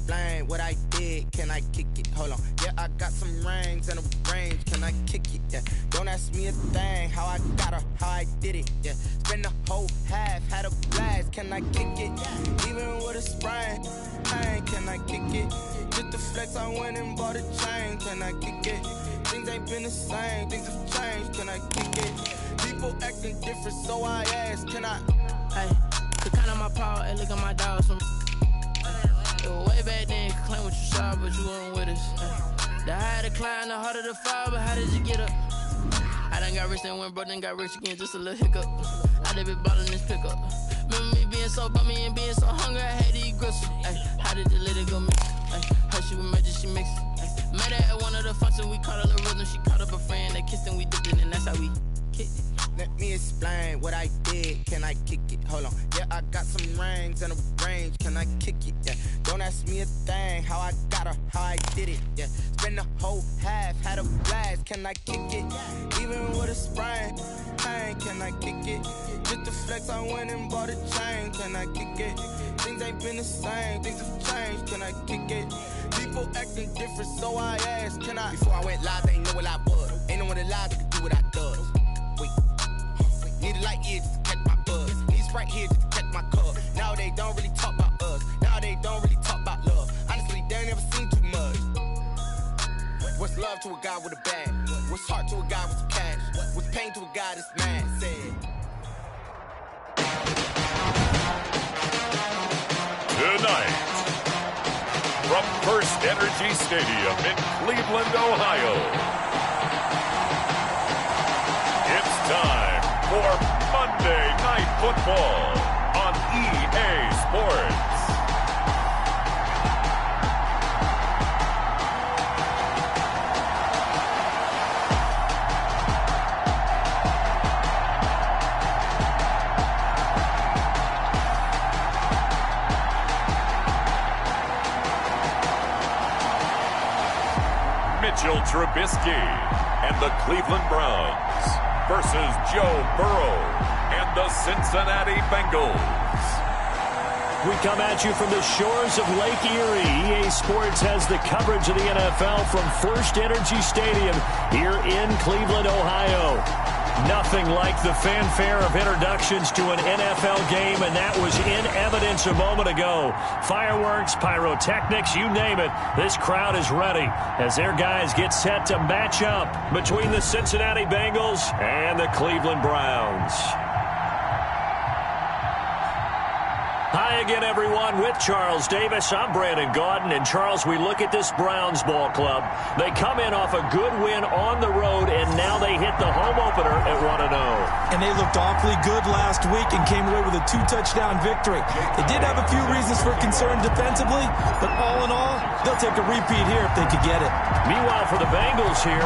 explain what I did? Can I kick it? Hold on. Yeah, I got some rings and a range. Can I kick it? Yeah. Don't ask me a thing. How I got her, how I did it. Yeah. Spend the whole half, had a blast. Can I kick it? Even with a sprain, pain. Can I kick it? Just the flex, I went and bought a chain. Can I kick it? Things ain't been the same. Things have changed. Can I kick it? People acting different, so I ask. Can I? Hey, the kind of my power. Hey, look at my dogs. From way back then, you could claim what you saw, but you weren't with us. The higher the climb, the harder the fall, but how did you get up? I done got rich and went broke, then got rich again, just a little hiccup. I done been ballin' this pickup. Remember me being so bummy and being so hungry, I had to eat gristle. Ay, how did the lady go mix? Ay, her she was major, she mixed. Met her at one of the functions, we caught a little rhythm. She caught up a friend, they kissed and we dipped it, and that's how we kicked it. Let me explain what I did. Can I kick it? Hold on. Yeah, I got some rings and a range. Can I kick it? Yeah. Don't ask me a thing. How I got her, how I did it. Yeah. Spend the whole half, had a blast. Can I kick it? Even with a sprain, pain. Can I kick it? Just the flex, I went and bought a chain. Can I kick it? Things ain't been the same. Things have changed. Can I kick it? People acting different, so I asked. Can I? Before I went live, they ain't know what I was. Ain't no one alive that could do what I does. Wait. Need a light here just to catch my buzz. Need Sprite here just to catch my cup. Now they don't really talk about us. Now they don't really talk about love. Honestly, they ain't never seen too much. What's love to a guy with a bag? What's heart to a guy with some cash? What's pain to a guy that's mad? Said. Tonight, from First Energy Stadium in Cleveland, Ohio, it's time for Monday Night Football on EA Sports. Mitchell Trubisky and the Cleveland Browns versus Joe Burrow and the Cincinnati Bengals. We come at you from the shores of Lake Erie. EA Sports has the coverage of the NFL from First Energy Stadium here in Cleveland, Ohio. Nothing like the fanfare of introductions to an NFL game, and that was in evidence a moment ago. Fireworks, pyrotechnics, you name it. This crowd is ready as their guys get set to match up between the Cincinnati Bengals and the Cleveland Browns. Hi again, everyone. With Charles Davis, I'm Brandon Gaudin. And, Charles, we look at this Browns ball club. They come in off a good win on the road, and now they hit the home opener at 1-0. And they looked awfully good last week and came away with a 2-touchdown victory. They did have a few reasons for concern defensively, but all in all, they'll take a repeat here if they could get it. Meanwhile, for the Bengals here,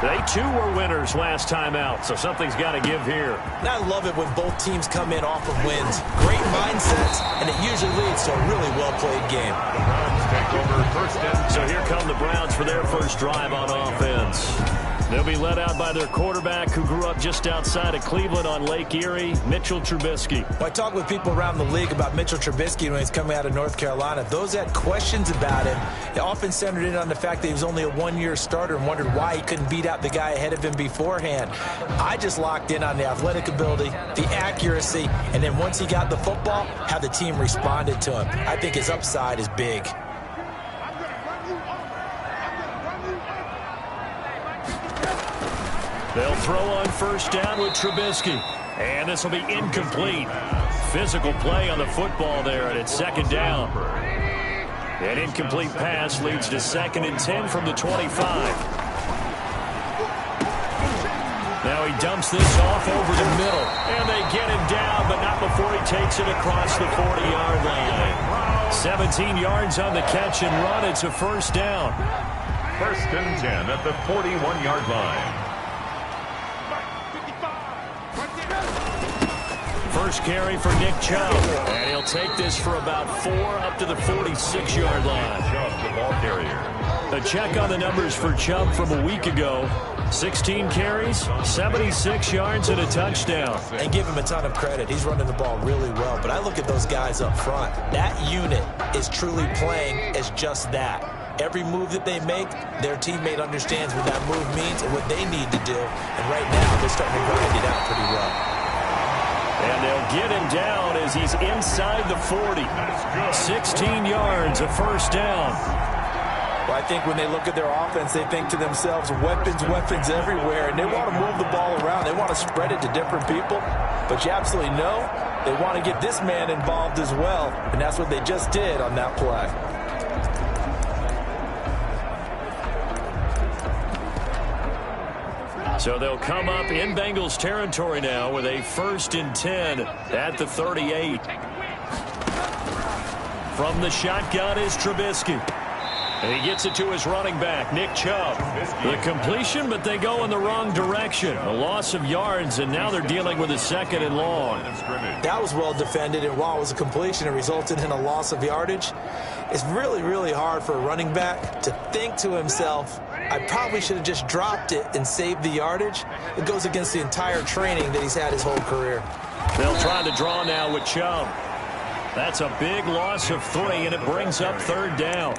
they, too, were winners last time out, so something's got to give here. And I love it when both teams come in off of wins. Great mindsets, and it usually leads to a really well-played game. The Browns take over first and so here come the Browns for their first drive on offense. They'll be led out by their quarterback who grew up just outside of Cleveland on Lake Erie, Mitchell Trubisky. When I talk with people around the league about Mitchell Trubisky when he's coming out of North Carolina, those that had questions about him, it often centered in on the fact that he was only a one-year starter and wondered why he couldn't beat out the guy ahead of him beforehand. I just locked in on the athletic ability, the accuracy, and then once he got the football, how the team responded to him. I think his upside is big. They'll throw on first down with Trubisky. And this will be incomplete. Physical play on the football there, and it's second down. An incomplete pass leads to 2nd and 10 from the 25. Now he dumps this off over the middle. And they get him down, but not before he takes it across the 40-yard line. 17 yards on the catch and run. It's a first down. first and 10 at the 41-yard line. First carry for Nick Chubb. And he'll take this for about 4 up to the 46-yard line. Chubb, the ball carrier. A check on the numbers for Chubb from a week ago. 16 carries, 76 yards, and a touchdown. And give him a ton of credit. He's running the ball really well. But I look at those guys up front. That unit is truly playing as just that. Every move that they make, their teammate understands what that move means and what they need to do. And right now, they're starting to grind it out pretty well. And they'll get him down as he's inside the 40. 16 yards, a first down. Well, I think when they look at their offense, they think to themselves, weapons, weapons everywhere. And they want to move the ball around. They want to spread it to different people. But you absolutely know they want to get this man involved as well. And that's what they just did on that play. So they'll come up in Bengals territory now with a 1st and 10 at the 38. From the shotgun is Trubisky. And he gets it to his running back, Nick Chubb. The completion, but they go in the wrong direction. A loss of yards, and now they're dealing with a 2nd and long. That was well defended, and while it was a completion, it resulted in a loss of yardage. It's really, really hard for a running back to think to himself, I probably should have just dropped it and saved the yardage. It goes against the entire training that he's had his whole career. They'll try to draw now with Chubb. That's a big loss of 3, and it brings up 3rd down.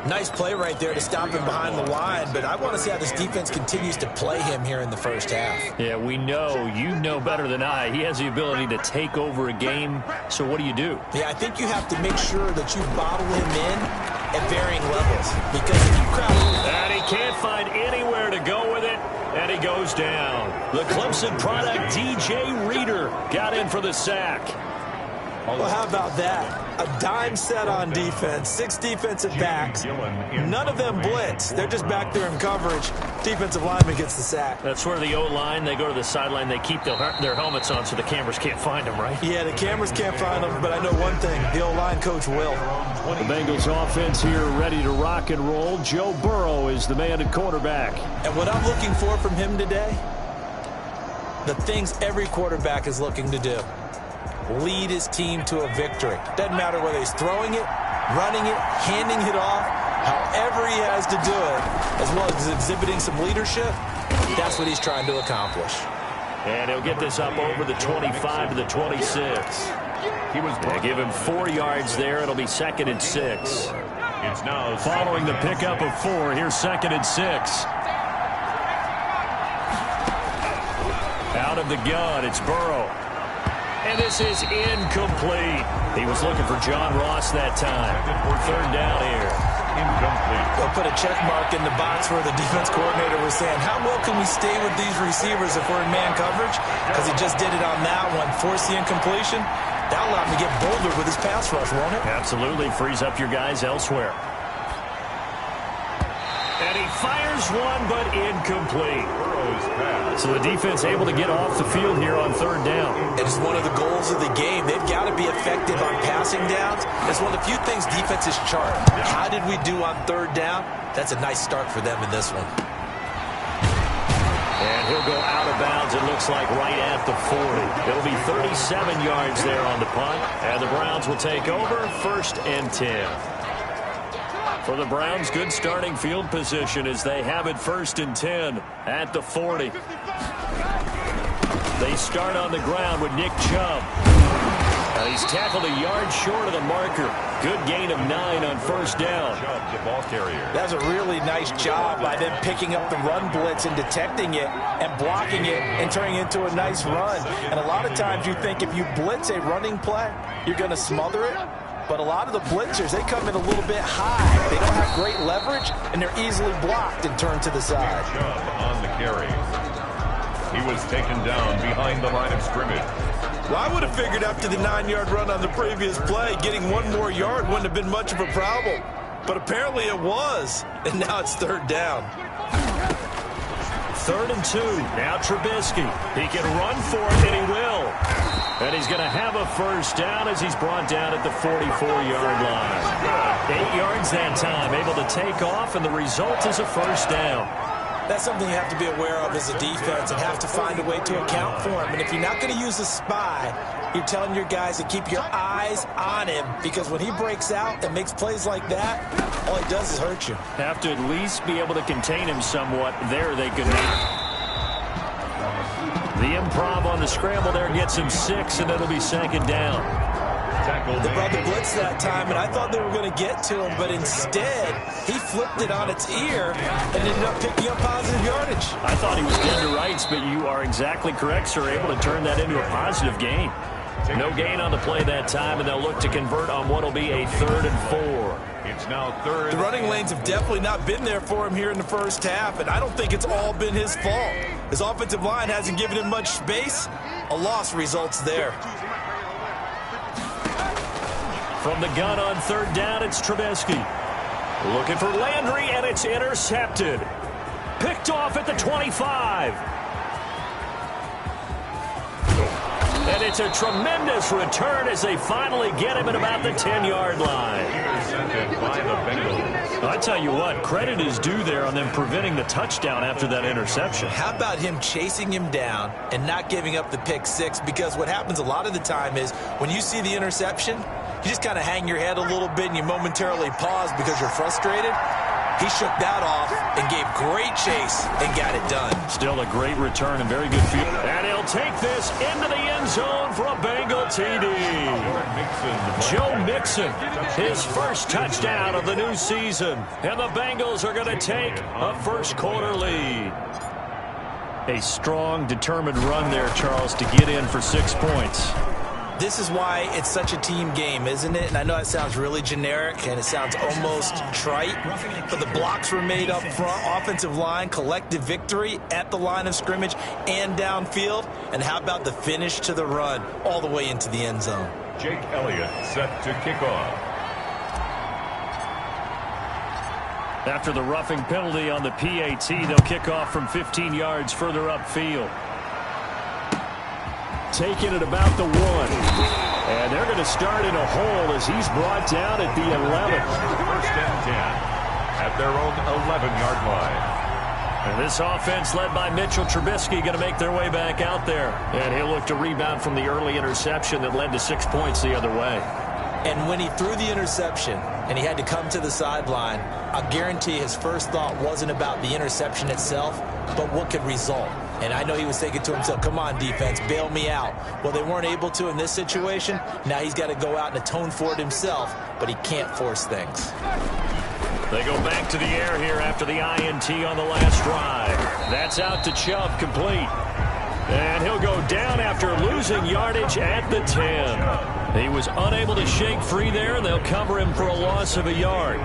Nice play right there to stop him behind the line, but I want to see how this defense continues to play him here in the first half. Yeah, we know. You know better than I. He has the ability to take over a game, so what do you do? Yeah, I think you have to make sure that you bottle him in at varying levels, because if you crowd him... And he can't find anywhere to go with it, and he goes down. The Clemson product, DJ Reader, got in for the sack. Well, how about that? A dime set on defense, 6 defensive backs. None of them blitz. They're just back there in coverage. Defensive lineman gets the sack. That's where the O-line, they go to the sideline, they keep their helmets on so the cameras can't find them, right? Yeah, the cameras can't find them, but I know one thing. The O-line coach will. The Bengals offense here ready to rock and roll. Joe Burrow is the man at quarterback. And what I'm looking for from him today, the things every quarterback is looking to do. Lead his team to a victory. Doesn't matter whether he's throwing it, running it, handing it off, however he has to do it, as well as exhibiting some leadership, that's what he's trying to accomplish. And he'll get this up over the 25 to the 26. They give him 4 yards there. It'll be 2nd and 6. It's now following the pickup of 4. Here's 2nd and 6. Out of the gun, it's Burrow. And this is incomplete. He was looking for John Ross that time. 3rd down here. Incomplete. They'll put a check mark in the box where the defense coordinator was saying, how well can we stay with these receivers if we're in man coverage? Because he just did it on that one. Force the incompletion. That'll allow him to get bolder with his pass rush, won't it? Absolutely. Frees up your guys elsewhere. And he fires one, but incomplete. So the defense able to get off the field here on 3rd down. It is one of the goals of the game. They've got to be effective on passing downs. It's one of the few things defenses chart. How did we do on 3rd down? That's a nice start for them in this one. And he'll go out of bounds, it looks like, right at the 40. It'll be 37 yards there on the punt. And the Browns will take over 1st and 10. For the Browns, good starting field position as they have it 1st and 10 at the 40. They start on the ground with Nick Chubb. He's tackled a yard short of the marker. Good gain of 9 on 1st down. Chubb, the ball carrier. That's a really nice job by them picking up the run blitz and detecting it and blocking it and turning it into a nice run. And a lot of times you think if you blitz a running play, you're going to smother it. But a lot of the blitzers, they come in a little bit high. They don't have great leverage, and they're easily blocked and turned to the side. Chubb on the carry. He was taken down behind the line of scrimmage. Well, I would have figured after the 9-yard run on the previous play, getting 1 more yard wouldn't have been much of a problem. But apparently it was, and now it's 3rd down. 3rd and 2. Now Trubisky. He can run for it, and he will. And he's going to have a 1st down as he's brought down at the 44-yard line. 8 yards that time, able to take off, and the result is a 1st down. That's something you have to be aware of as a defense and have to find a way to account for him. And if you're not going to use a spy, you're telling your guys to keep your eyes on him, because when he breaks out and makes plays like that, all he does is hurt you. Have to at least be able to contain him somewhat. There they could not. The improv on the scramble there gets him 6, and it'll be second down. They brought the blitz that time, and I thought they were going to get to him, but instead, he flipped it on its ear and ended up picking up positive yardage. I thought he was dead to rights, but you are exactly correct, sir, able to turn that into a positive gain. No gain on the play that time, and they'll look to convert on what will be a 3rd and 4. It's now 3rd. The running lanes have definitely not been there for him here in the first half, and I don't think it's all been his fault. His offensive line hasn't given him much space. A loss results there. From the gun on 3rd down, it's Trubisky. Looking for Landry, and it's intercepted. Picked off at the 25. And it's a tremendous return as they finally get him at about the 10-yard line. Intercepted by the Bengals. I tell you what, credit is due there on them preventing the touchdown after that interception. How about him chasing him down and not giving up the pick 6? Because what happens a lot of the time is when you see the interception, you just kind of hang your head a little bit and you momentarily pause because you're frustrated. He shook that off and gave great chase and got it done. Still a great return and very good field. And he'll take this into the end zone for a Bengal TD. Joe Mixon, his first touchdown of the new season. And the Bengals are going to take a first-quarter lead. A strong, determined run there, Charles, to get in for 6 points. This is why it's such a team game, isn't it? And I know it sounds really generic and it sounds almost trite, but the blocks were made up front, offensive line, collective victory at the line of scrimmage and downfield. And how about the finish to the run all the way into the end zone? Jake Elliott set to kick off. After the roughing penalty on the PAT, they'll kick off from 15 yards further upfield. Taking it about the 1. And they're going to start in a hole as he's brought down at the 11. First and 10 at their own 11-yard line. And this offense led by Mitchell Trubisky going to make their way back out there. And he'll look to rebound from the early interception that led to 6 points the other way. And when he threw the interception and he had to come to the sideline, I guarantee his first thought wasn't about the interception itself, but what could result. And I know he was thinking to himself, come on, defense, bail me out. Well, they weren't able to in this situation. Now he's got to go out and atone for it himself, but he can't force things. They go back to the air here after the INT on the last drive. That's out to Chubb, complete. And he'll go down after losing yardage at the 10. He was unable to shake free there, and they'll cover him for a loss of a yard.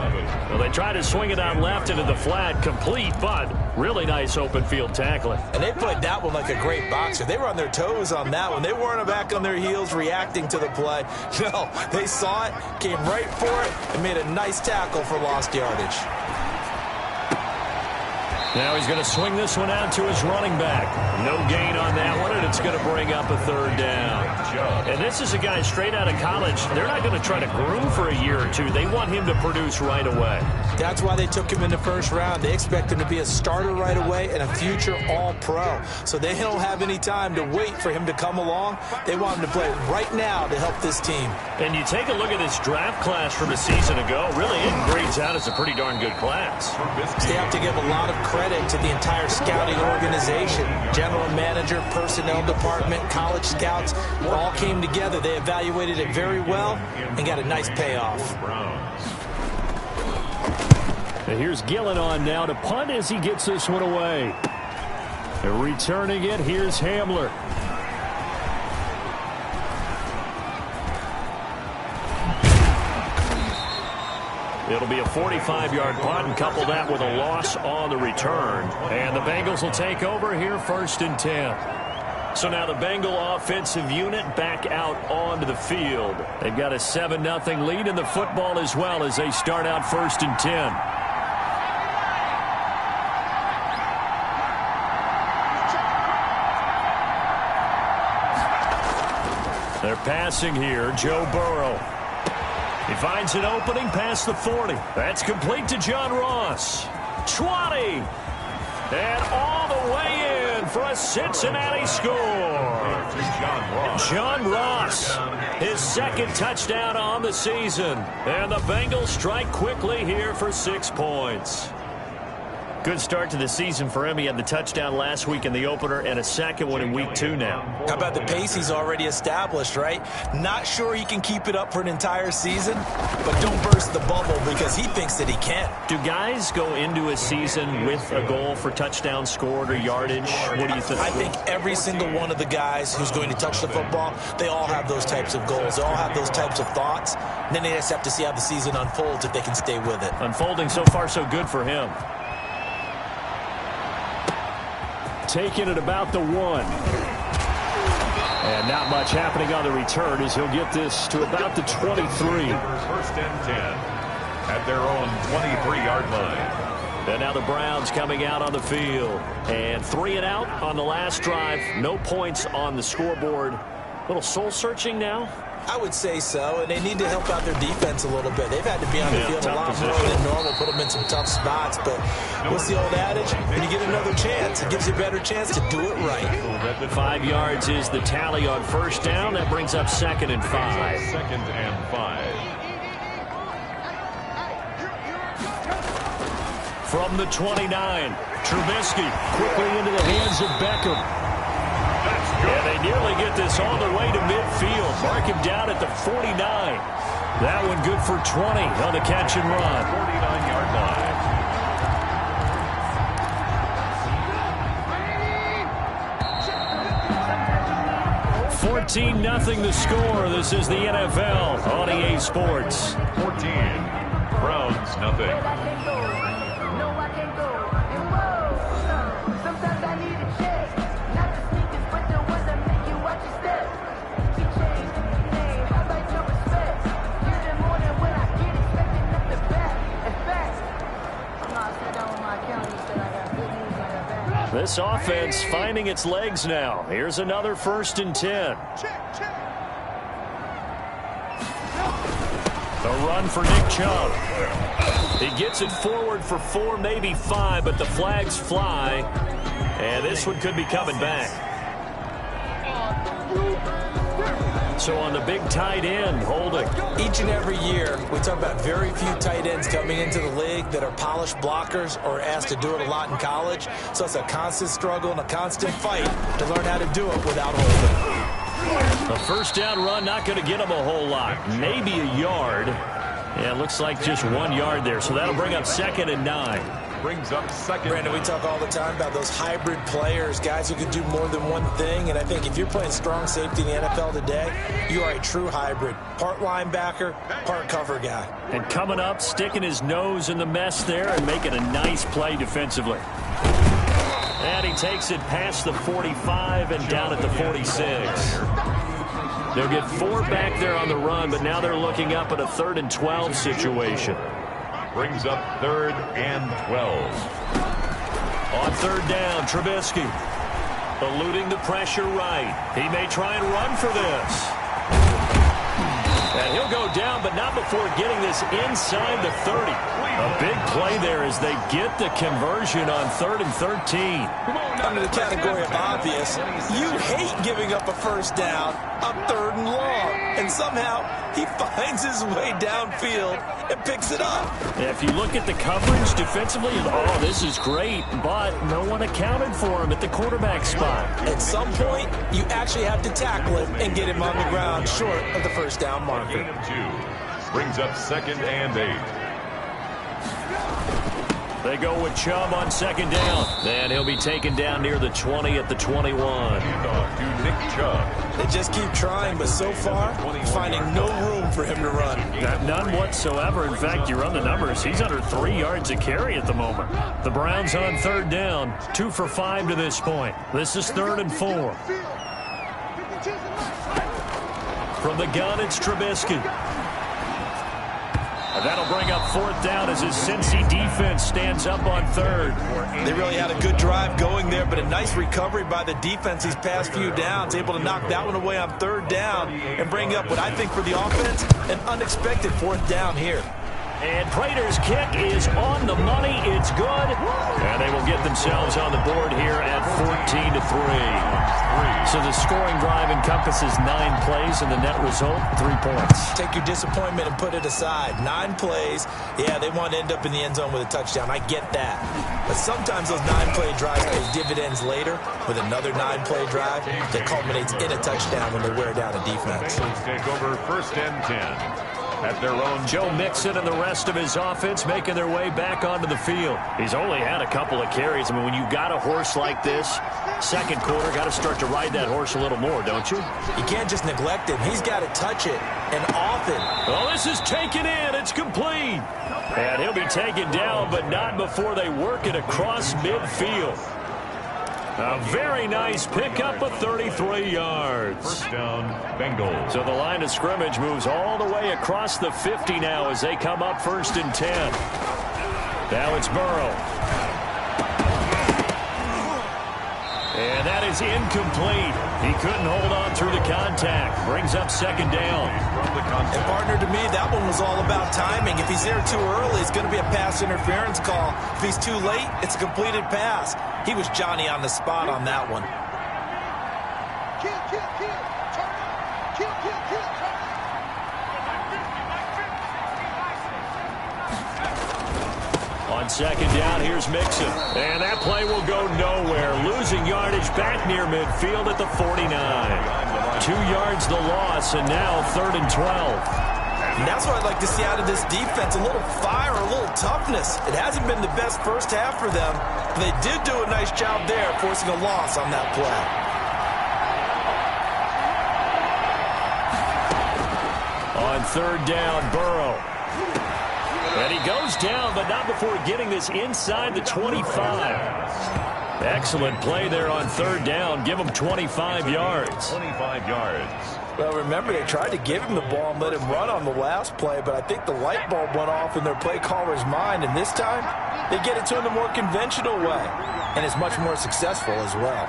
Well, they try to swing it out left into the flat, complete, but really nice open field tackling. And they played that one like a great boxer. They were on their toes on that one. They weren't back on their heels reacting to the play. No, they saw it, came right for it, and made a nice tackle for lost yardage. Now he's going to swing this one out to his running back. No gain on that one, and it's going to bring up a 3rd down. And this is a guy straight out of college. They're not going to try to groom for a year or two. They want him to produce right away. That's why they took him in the first round. They expect him to be a starter right away and a future all-pro. So they don't have any time to wait for him to come along. They want him to play right now to help this team. And you take a look at this draft class from a season ago. Really, it grades out as a pretty darn good class. They have to give a lot of credit to the entire scouting organization. General manager, personnel department, college scouts, all came together. They evaluated it very well and got a nice payoff. And here's Gillen on now to punt as he gets this one away. And returning it, here's Hamler. It'll be a 45-yard punt, and couple that with a loss on the return. And the Bengals will take over here, 1st and 10. So now the Bengal offensive unit back out onto the field. They've got a 7-0 lead in the football as well as they start out 1st and 10. They're passing here, Joe Burrow. He finds an opening past the 40. That's complete to John Ross. 20. And all the way in for a Cincinnati score. John Ross, his second touchdown on the season. And the Bengals strike quickly here for 6 points. Good start to the season for him. He had the touchdown last week in the opener and a second one in week 2 now. How about the pace he's already established, right? Not sure he can keep it up for an entire season, but don't burst the bubble because he thinks that he can. Do guys go into a season with a goal for touchdown scored or yardage? What do you think? I think every single one of the guys who's going to touch the football, they all have those types of goals. They all have those types of thoughts. And then they just have to see how the season unfolds if they can stay with it. Unfolding so far so good for him. Taking it about the 1. And not much happening on the return as he'll get this to about the 23. First and 10 at their own 23-yard line. And now the Browns coming out on the field. And 3 and out on the last drive. No points on the scoreboard. A little soul-searching now. I would say so, and they need to help out their defense a little bit. They've had to be on the field a lot more than normal, put them in some tough spots. But what's the old adage? When you get another chance, it gives you a better chance to do it right. 5 yards is the tally on first down. That brings up 2nd and 5. 2nd and 5. From the 29, Trubisky quickly into the hands of Beckham. And they nearly get this all the way to midfield. Mark him down at the 49. That one good for 20 on the catch and run. 49-yard line. 14-0 the score. This is the NFL on EA Sports. 14. Browns, nothing. This offense finding its legs now. Here's another 1st and 10. The run for Nick Chubb. He gets it forward for 4, maybe 5, but the flags fly. And this one could be coming back. So on the big tight end, holding. Each and every year, we talk about very few tight ends coming into the league that are polished blockers or asked to do it a lot in college. So it's a constant struggle and a constant fight to learn how to do it without holding. A first down run, not going to get him a whole lot. Maybe a yard. Yeah, it looks like just 1 yard there. So that'll bring up 2nd and 9. Brings up 2nd. Brandon, we talk all the time about those hybrid players, guys who can do more than one thing. And I think if you're playing strong safety in the NFL today, you are a true hybrid. Part linebacker, part cover guy. And coming up, sticking his nose in the mess there and making a nice play defensively. And he takes it past the 45 and down at the 46. They'll get 4 back there on the run, but now they're looking up at a 3rd and 12 situation. Brings up 3rd and 12. On 3rd down, Trubisky eluding the pressure right. He may try and run for this. And he'll go down, but not before getting this inside the 30. A big play there as they get the conversion on 3rd and 13. Under the category of obvious, you hate giving up a first down on 3rd and long. And somehow he finds his way downfield and picks it up. Yeah, if you look at the coverage defensively, oh, this is great, but no one accounted for him at the quarterback spot. At some point, you actually have to tackle him and get him on the ground short of the first down marker. Gain of 2. Brings up 2nd and 8. They go with Chubb on 2nd down. And he'll be taken down near the 20 at the 21. Handoff to Nick Chubb. They just keep trying, but so far, finding no room for him to run. None whatsoever. In fact, you run the numbers. He's under 3 yards a carry at the moment. The Browns on 3rd down. 2 for 5 to this point. This is 3rd and 4. From the gun, it's Trubisky. And that'll bring up 4th down as his Cincy defense stands up on 3rd. They really had a good drive going there, but a nice recovery by the defense these past few downs, able to knock that one away on 3rd down and bring up what I think for the offense, an unexpected 4th down here. And Prater's kick is on the money. It's good. And they will get themselves on the board here at 14-3. So the scoring drive encompasses 9 plays, and the net result, 3 points. Take your disappointment and put it aside. 9 plays. Yeah, they want to end up in the end zone with a touchdown. I get that. But sometimes those 9-play drives pay dividends later with another 9-play drive that culminates in a touchdown when they wear down a defense. Take over 1st and 10. At their own. Joe Mixon and the rest of his offense making their way back onto the field. He's only had a couple of carries. I mean, when you got a horse like this, second quarter, got to start to ride that horse a little more, don't you? You can't just neglect him. He's got to touch it, and often. Oh, this is taken in. It's complete. And he'll be taken down, but not before they work it across midfield. A very nice pickup of 33 yards. 1st down, Bengals. So the line of scrimmage moves all the way across the 50 now as they come up 1st and 10. Now it's Burrow. And that is incomplete. He couldn't hold on through the contact. Brings up 2nd down. And partner, to me, that one was all about timing. If he's there too early, it's going to be a pass interference call. If he's too late, it's a completed pass. He was Johnny on the spot on that one. On 2nd down, here's Mixon. And that play will go nowhere. Losing yardage back near midfield at the 49. 2 yards the loss, and now 3rd and 12. And that's what I'd like to see out of this defense, a little fire, a little toughness. It hasn't been the best first half for them, but they did do a nice job there, forcing a loss on that play. On 3rd down, Burrow. And he goes down, but not before getting this inside the 25. Excellent play there on 3rd down. Give him 25 yards. 25 yards. Well, remember, they tried to give him the ball and let him run on the last play, but I think the light bulb went off in their play caller's mind, and this time, they get it to him the more conventional way, and it's much more successful as well.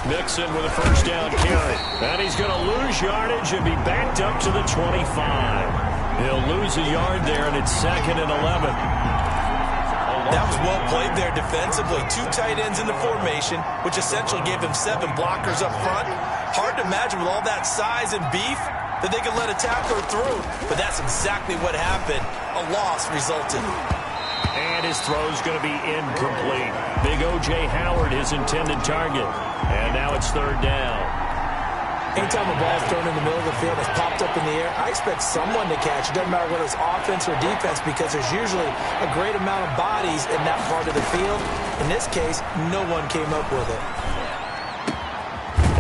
Mixon with a 1st down carry. And he's going to lose yardage and be backed up to the 25. He'll lose a yard there, and it's 2nd and 11. That was well played there defensively. 2 tight ends in the formation, which essentially gave him 7 blockers up front. Hard to imagine with all that size and beef that they could let a tackler through, but that's exactly what happened. A loss resulted. And his throw's going to be incomplete. Big O.J. Howard, his intended target. And now it's 3rd down. Anytime a ball is thrown in the middle of the field, it's popped up in the air, I expect someone to catch. It doesn't matter whether it's offense or defense, because there's usually a great amount of bodies in that part of the field. In this case, no one came up with it.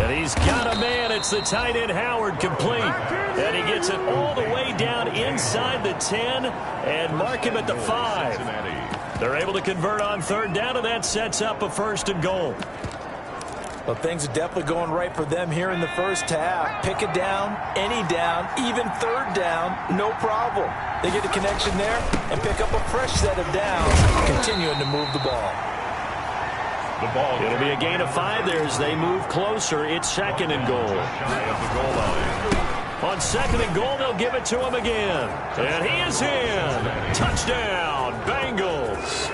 And he's got a man. It's the tight end Howard, complete. And he gets it all the way down inside the 10 and mark him at the 5. They're able to convert on 3rd down, and that sets up a 1st and goal. Well, things are definitely going right for them here in the first half. Pick a down, any down, even 3rd down, no problem. They get a connection there and pick up a fresh set of downs, continuing to move the ball. It'll be a gain of 5 there as they move closer. It's 2nd and goal. On 2nd and goal, they'll give it to him again. And he is in. Touchdown, Bengals.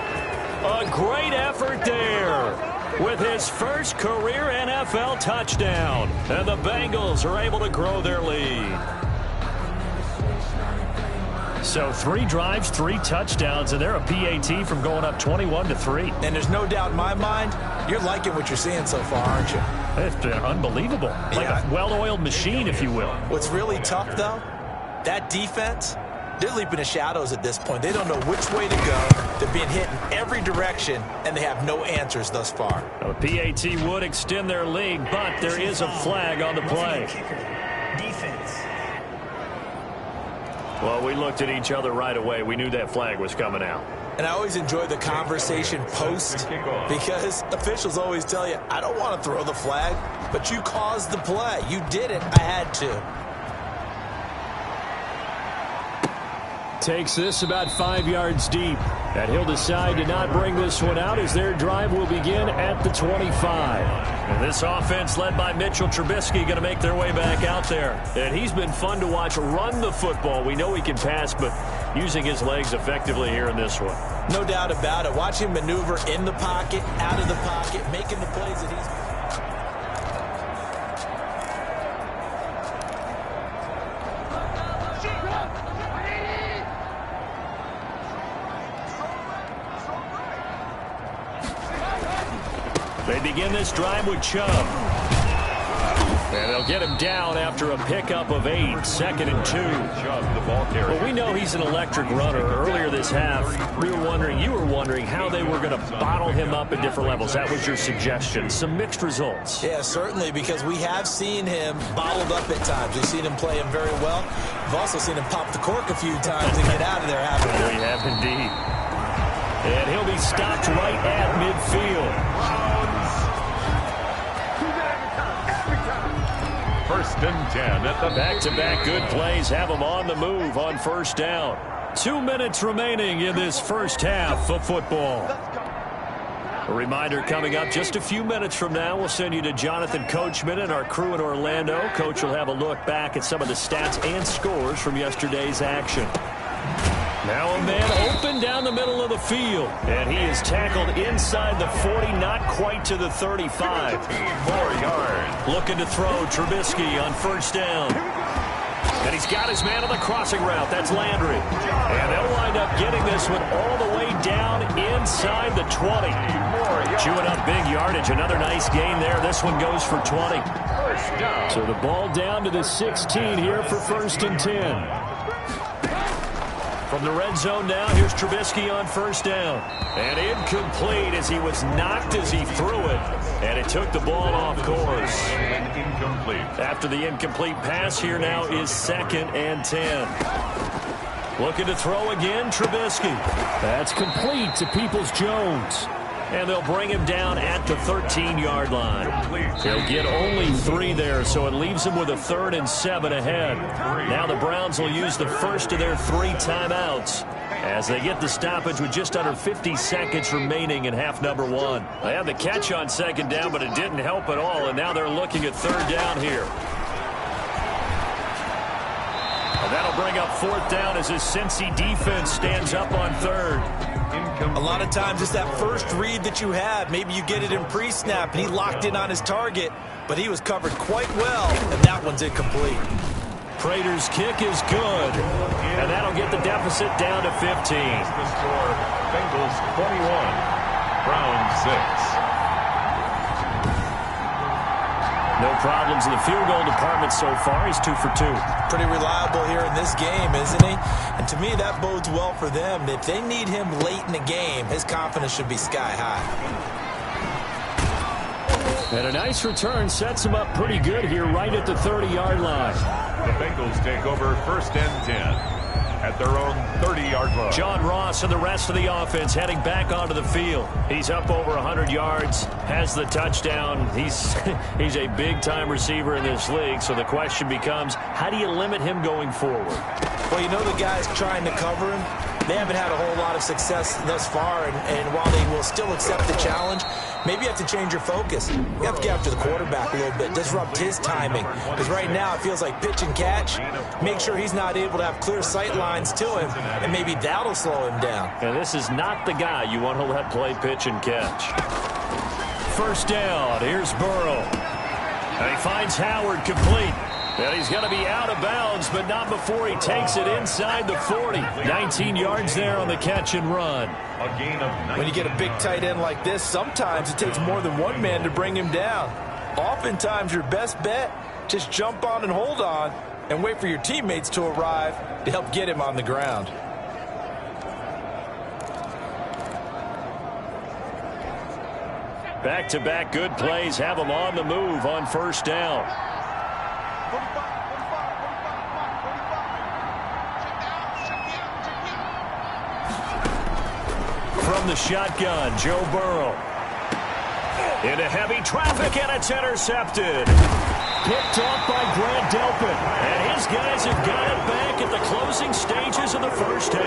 A great effort there with his first career NFL touchdown. And the Bengals are able to grow their lead. So 3 drives, 3 touchdowns, and they're a PAT from going up 21-3. And there's no doubt in my mind, you're liking what you're seeing so far, aren't you? It's been unbelievable. Like a well-oiled machine, if you will. What's really tough, though, that defense, they're leaping the shadows at this point. They don't know which way to go. They're being hit in every direction, and they have no answers thus far. A PAT would extend their lead, but there is a flag on the play. Defense. Well, we looked at each other right away. We knew that flag was coming out. And I always enjoy the conversation post, because officials always tell you, I don't want to throw the flag, but you caused the play. You did it. I had to. Takes this about 5 yards deep. And he'll decide to not bring this one out as their drive will begin at the 25. And this offense led by Mitchell Trubisky going to make their way back out there. And he's been fun to watch run the football. We know he can pass, but using his legs effectively here in this one. No doubt about it. Watch him maneuver in the pocket, out of the pocket, making the plays that he's... They begin this drive with Chubb. And they'll get him down after a pickup of 8, 2nd and 2. Well, we know he's an electric runner. Earlier this half, you were wondering how they were going to bottle him up at different levels. That was your suggestion. Some mixed results. Yeah, certainly, because we have seen him bottled up at times. We've seen him play him very well. We've also seen him pop the cork a few times and get out of there, haven't we? We have indeed. And he'll be stopped right at midfield. First and 10 at the back-to-back good plays have them on the move on first down. 2 minutes remaining in this first half of football. A reminder coming up just a few minutes from now. We'll send you to Jonathan Coachman and our crew in Orlando. Coach will have a look back at some of the stats and scores from yesterday's action. Now a man open down the middle of the field. And he is tackled inside the 40, not quite to the 35. 4 yards. Looking to throw Trubisky on first down. And he's got his man on the crossing route. That's Landry. And they'll wind up getting this one all the way down inside the 20. Chewing up big yardage. Another nice gain there. This one goes for 20. So the ball down to the 16 here for first and 10. From the red zone now, here's Trubisky on first down. And incomplete as he was knocked as he threw it. And it took the ball off course. Incomplete. After the incomplete pass, here now is 2nd and 10. Looking to throw again, Trubisky. That's complete to Peoples-Jones. And they'll bring him down at the 13-yard line. He'll get only 3 there, so it leaves him with a 3rd and 7 ahead. Now the Browns will use the first of their 3 timeouts as they get the stoppage with just under 50 seconds remaining in half number 1. They had the catch on 2nd down, but it didn't help at all, and now they're looking at 3rd down here. And that'll bring up 4th down as his Cincy defense stands up on 3rd. A lot of times it's that first read that you have. Maybe you get it in pre-snap, and he locked in on his target, but he was covered quite well, and that one's incomplete. Prater's kick is good, and that'll get the deficit down to 15. The score, Bengals 21, Browns 6. No problems in the field goal department so far. He's 2 for 2. Pretty reliable here in this game, isn't he? And to me, that bodes well for them. If they need him late in the game, his confidence should be sky high. And a nice return sets him up pretty good here right at the 30-yard line. The Bengals take over 1st and 10 at their own 30-yard line. John Ross and the rest of the offense heading back onto the field. He's up over 100 yards, has the touchdown. He's a big-time receiver in this league, so the question becomes, how do you limit him going forward? Well, you know the guys trying to cover him, they haven't had a whole lot of success thus far, and while they will still accept the challenge, maybe you have to change your focus. You have to get after the quarterback a little bit, disrupt his timing, because right now it feels like pitch and catch. Make sure he's not able to have clear sight lines to him, and maybe that'll slow him down. And this is not the guy you want to let play pitch and catch. First down, here's Burrow. And he finds Howard complete. And he's going to be out of bounds, but not before he takes it inside the 40. 19 yards there on the catch and run. A gain of 19. When you get a big tight end like this, sometimes it takes more than one man to bring him down. Oftentimes, your best bet, just jump on and hold on and wait for your teammates to arrive to help get him on the ground. Back-to-back good plays have him on the move on first down. From the shotgun, Joe Burrow. Into heavy traffic, and it's intercepted. Picked off by Grant Delpit. And his guys have got it back at the closing stages of the first half.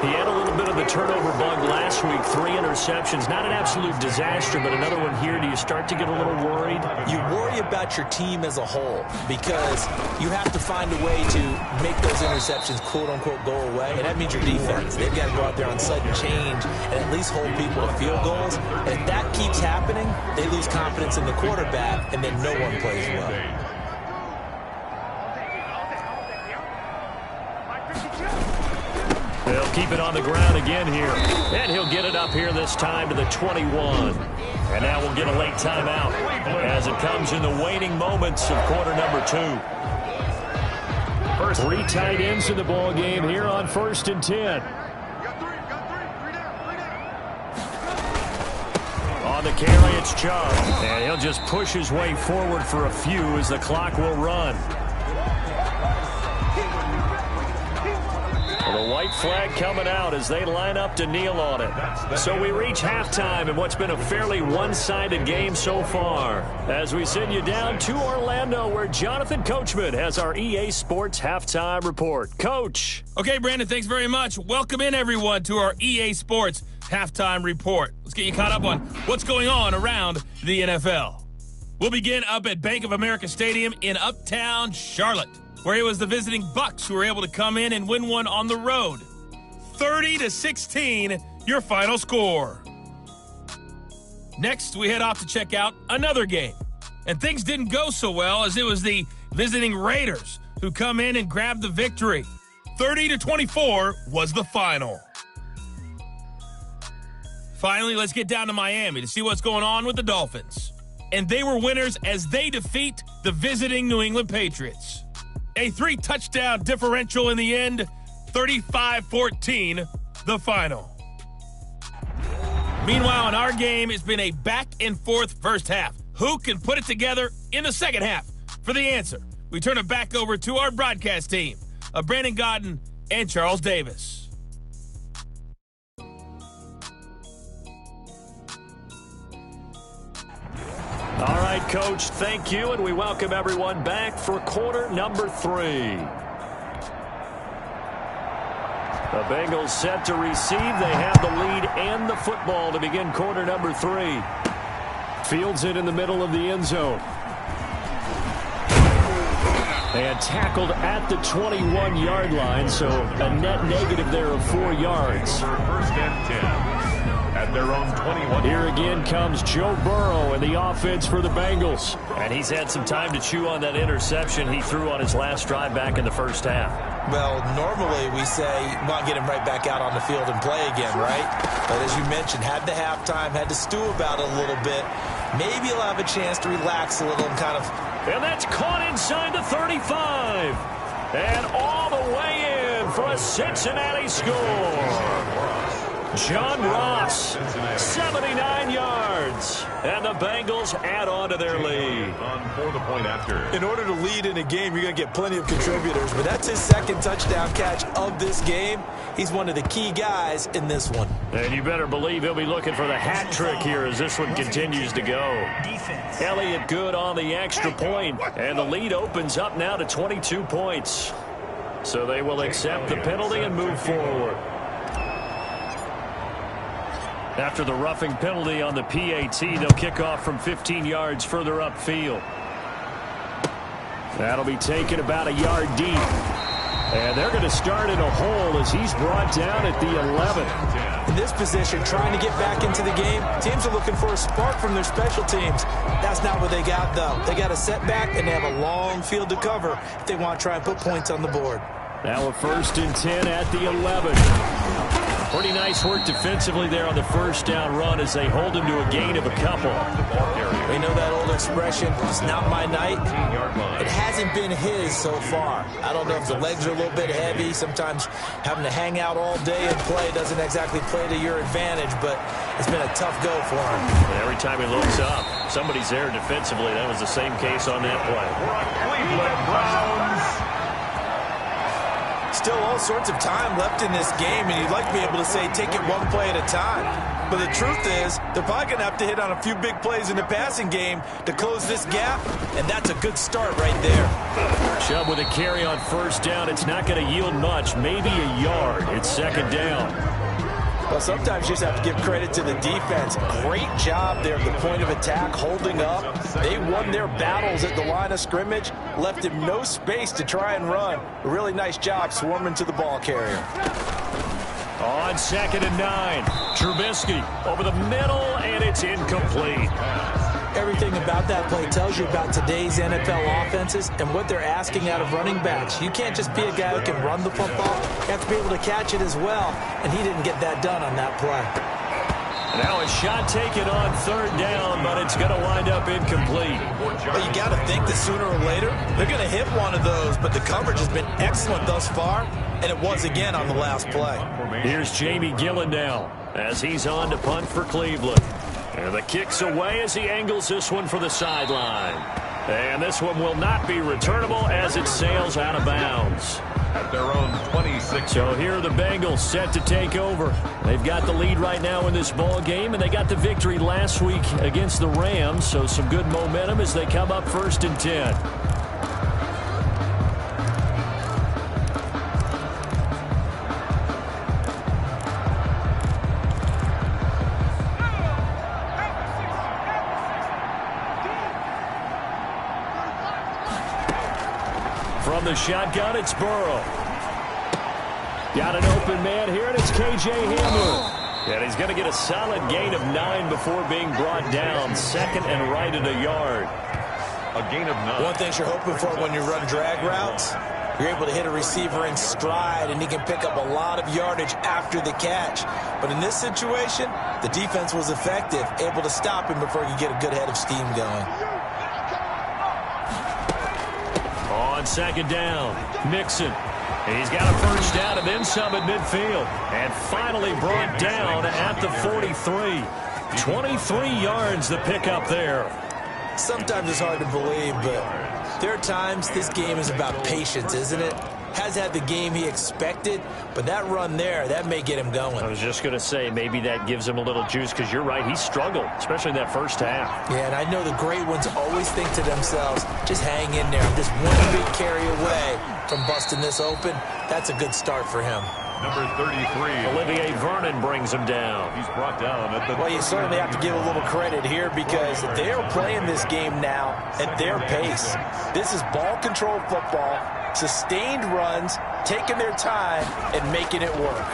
He had a little bit of the turnover bug last week, 3 interceptions. Not an absolute disaster, but another one here. Do you start to get a little worried? You worry about your team as a whole because you have to find a way to make those interceptions, quote-unquote, go away, and that means your defense. They've got to go out there on sudden change and at least hold people to field goals. And if that keeps happening, they lose confidence in the quarterback, and then no one plays well. They'll keep it on the ground again here. And he'll get it up here this time to the 21. And now we'll get a late timeout as it comes in the waning moments of quarter number 2. 3 tight ends in the ball game here on 1st and 10. On the carry, it's Chubb. And he'll just push his way forward for a few as the clock will run. The white flag coming out as they line up to kneel on it. So we reach halftime in what's been a fairly one-sided game so far. As we send you down to Orlando, where Jonathan Coachman has our EA Sports Halftime Report. Coach. Okay, Brandon, thanks very much. Welcome in, everyone, to our EA Sports Halftime Report. Let's get you caught up on what's going on around the NFL. We'll begin up at Bank of America Stadium in Uptown Charlotte, where it was the visiting Bucs who were able to come in and win one on the road. 30-16, your final score. Next, we head off to check out another game. And things didn't go so well, as it was the visiting Raiders who come in and grab the victory. 30-24 was the final. Finally, let's get down to Miami to see what's going on with the Dolphins. And they were winners as they defeat the visiting New England Patriots. A 3-touchdown differential in the end, 35-14, the final. Meanwhile, in our game, it's been a back-and-forth first half. Who can put it together in the second half? For the answer, we turn it back over to our broadcast team of Brandon Godden and Charles Davis. All right, Coach, thank you, and we welcome everyone back for quarter number 3. The Bengals set to receive. They have the lead and the football to begin quarter number 3. Fields it in the middle of the end zone. And tackled at the 21-yard line, so a net negative there of 4 yards. First and 10. At their own 21. Here again comes Joe Burrow and the offense for the Bengals. And he's had some time to chew on that interception he threw on his last drive back in the first half. Well, normally we say, well, get him right back out on the field and play again, right? But as you mentioned, had the halftime, had to stew about it a little bit. Maybe he'll have a chance to relax a little and kind of... And that's caught inside the 35. And all the way in for a Cincinnati score. John Ross, 79 yards, and the Bengals add on to their lead. For the point after. In order to lead in a game, you're going to get plenty of contributors, but that's his second touchdown catch of this game. He's one of the key guys in this one. And you better believe he'll be looking for the hat trick here as this one continues to go. Elliott good on the extra point, and the lead opens up now to 22 points. So they will accept the penalty and move forward. After the roughing penalty on the PAT, they'll kick off from 15 yards further upfield. That'll be taken about a yard deep. And they're going to start in a hole as he's brought down at the 11. In this position, trying to get back into the game, teams are looking for a spark from their special teams. That's not what they got, though. They got a setback, and they have a long field to cover if they want to try and put points on the board. Now a 1st and 10 at the 11. Pretty nice work defensively there on the first down run as they hold him to a gain of a couple. We know that old expression, it's not my night. It hasn't been his so far. I don't know if the legs are a little bit heavy. Sometimes having to hang out all day and play doesn't exactly play to your advantage, but it's been a tough go for him. And every time he looks up, somebody's there defensively. That was the same case on that play. Cleveland Browns. Still all sorts of time left in this game, and you'd like to be able to say take it one play at a time. But the truth is, they're probably going to have to hit on a few big plays in the passing game to close this gap, and that's a good start right there. Chubb with a carry on first down. It's not going to yield much, maybe a yard. It's second down. Well, sometimes you just have to give credit to the defense. Great job there at the point of attack, holding up. They won their battles at the line of scrimmage, left him no space to try and run. A really nice job swarming to the ball carrier. On 2nd and 9, Trubisky over the middle, and it's incomplete. Everything about that play tells you about today's NFL offenses and what they're asking out of running backs. You can't just be a guy who can run the football. You have to be able to catch it as well, and he didn't get that done on that play. Now a shot taken on 3rd down, but it's going to wind up incomplete. Well, you got to think that sooner or later they're going to hit one of those, but the coverage has been excellent thus far, and it was again on the last play. Here's Jamie Gillen now as he's on to punt for Cleveland. And the kick's away as he angles this one for the sideline. And this one will not be returnable as it sails out of bounds. At their own 26. So here are the Bengals set to take over. They've got the lead right now in this ball game, and they got the victory last week against the Rams, so some good momentum as they come up 1st and 10. From the shotgun, it's Burrow. Got an open man here, and it's K.J. Hamler. And he's going to get a solid gain of 9 before being brought down. 2nd and right at a yard. A gain of 9. One thing you're hoping for when you run drag routes, you're able to hit a receiver in stride, and he can pick up a lot of yardage after the catch. But in this situation, the defense was effective, able to stop him before you get a good head of steam going. On 2nd down, Mixon. He's got a first down and then some at midfield. And finally brought down at the 43. 23 yards the pickup there. Sometimes it's hard to believe, but there are times this game is about patience, isn't it? Has had the game he expected, but that run there, that may get him going. I was just going to say, maybe that gives him a little juice, because you're right, he struggled, especially in that first half. Yeah, and I know the great ones always think to themselves, just hang in there. I'm just one big carry away from busting this open. That's a good start for him. Number 33. Olivier Vernon brings him down. He's brought down at the... Well, you certainly have to give a little credit here because they are playing this game now at their pace. This is ball control football, sustained runs, taking their time, and making it work.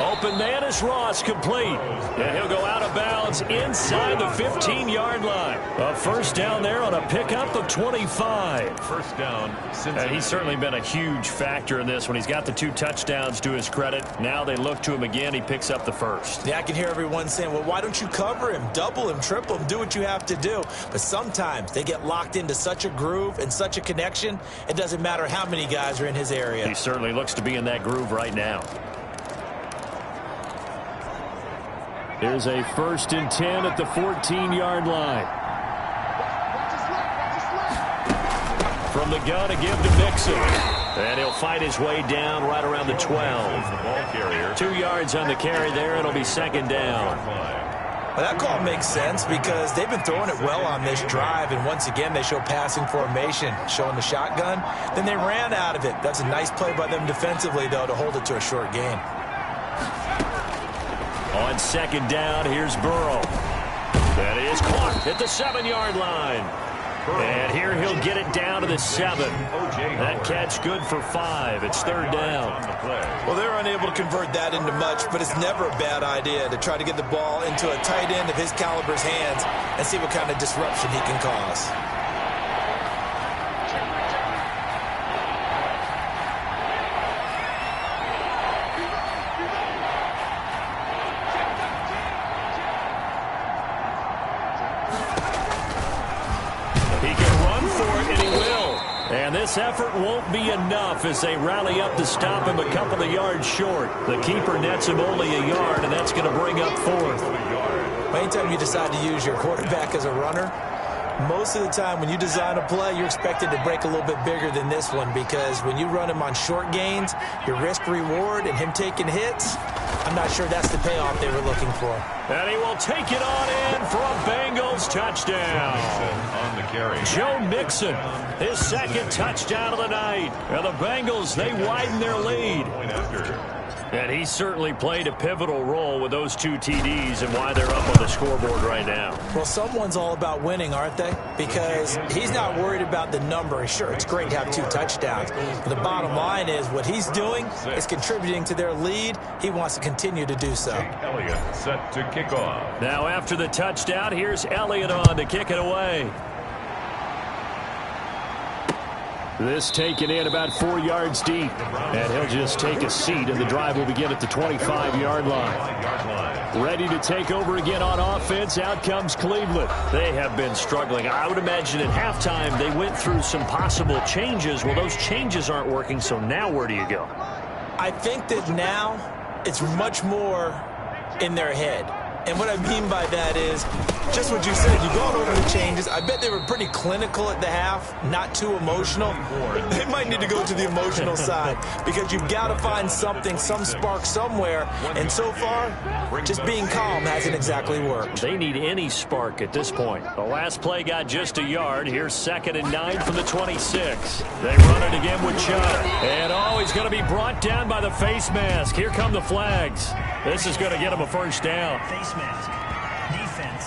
Open man is Ross, complete. And he'll go out of bounds inside the 15-yard line. A first down there on a pickup of 25. First down. And he's certainly been a huge factor in this one. He's got the 2 touchdowns to his credit. Now they look to him again. He picks up the first. Yeah, I can hear everyone saying, well, why don't you cover him, double him, triple him, do what you have to do. But sometimes they get locked into such a groove and such a connection, it doesn't matter how many guys are in his area. He certainly looks to be in that groove right now. Here's a 1st and 10 at the 14-yard line. From the gun, a give to Mixon. And he'll fight his way down right around the 12. 2 yards on the carry there. It'll be 2nd down. Well, that call makes sense because they've been throwing it well on this drive, and once again they show passing formation, showing the shotgun. Then they ran out of it. That's a nice play by them defensively, though, to hold it to a short gain. On 2nd down, here's Burrow. That is caught at the 7-yard line. And here he'll get it down to the 7. That catch good for 5. It's 3rd down. Well, they're unable to convert that into much, but it's never a bad idea to try to get the ball into a tight end of his caliber's hands and see what kind of disruption he can cause. And this effort won't be enough as they rally up to stop him a couple of yards short. The keeper nets him only a yard, and that's going to bring up 4th. Anytime you decide to use your quarterback as a runner, Most of the time when you design a play, you're expected to break a little bit bigger than this one, because when you run him on short gains, your risk-reward and him taking hits, I'm not sure that's the payoff they were looking for. And he will take it on in for a Bengals touchdown. On the carry. Joe Mixon, his second touchdown of the night. And the Bengals, they widen their lead. And he certainly played a pivotal role with those 2 TDs and why they're up on the scoreboard right now. Well, someone's all about winning, aren't they? Because he's not worried about the number. Sure, it's great to have 2 touchdowns. But the bottom line is what he's doing is contributing to their lead. He wants to continue to do so. Elliott set to kick off. Now after the touchdown, here's Elliott on to kick it away. This taken in about 4 yards deep. And he'll just take a seat, and the drive will begin at the 25-yard line. Ready to take over again on offense. Out comes Cleveland. They have been struggling. I would imagine at halftime they went through some possible changes. Well, those changes aren't working, so now where do you go? I think that now it's much more in their head. And what I mean by that is just what you said. You've gone over the changes. I bet they were pretty clinical at the half, not too emotional. They might need to go to the emotional side, because you've got to find something, some spark somewhere. And so far, just being calm hasn't exactly worked. They need any spark at this point. The last play got just a yard. Here's 2nd and 9 from the 26. They run it again with Chubb. And he's going to be brought down by the face mask. Here come the flags. This is going to get him a first down. Face mask. Defense.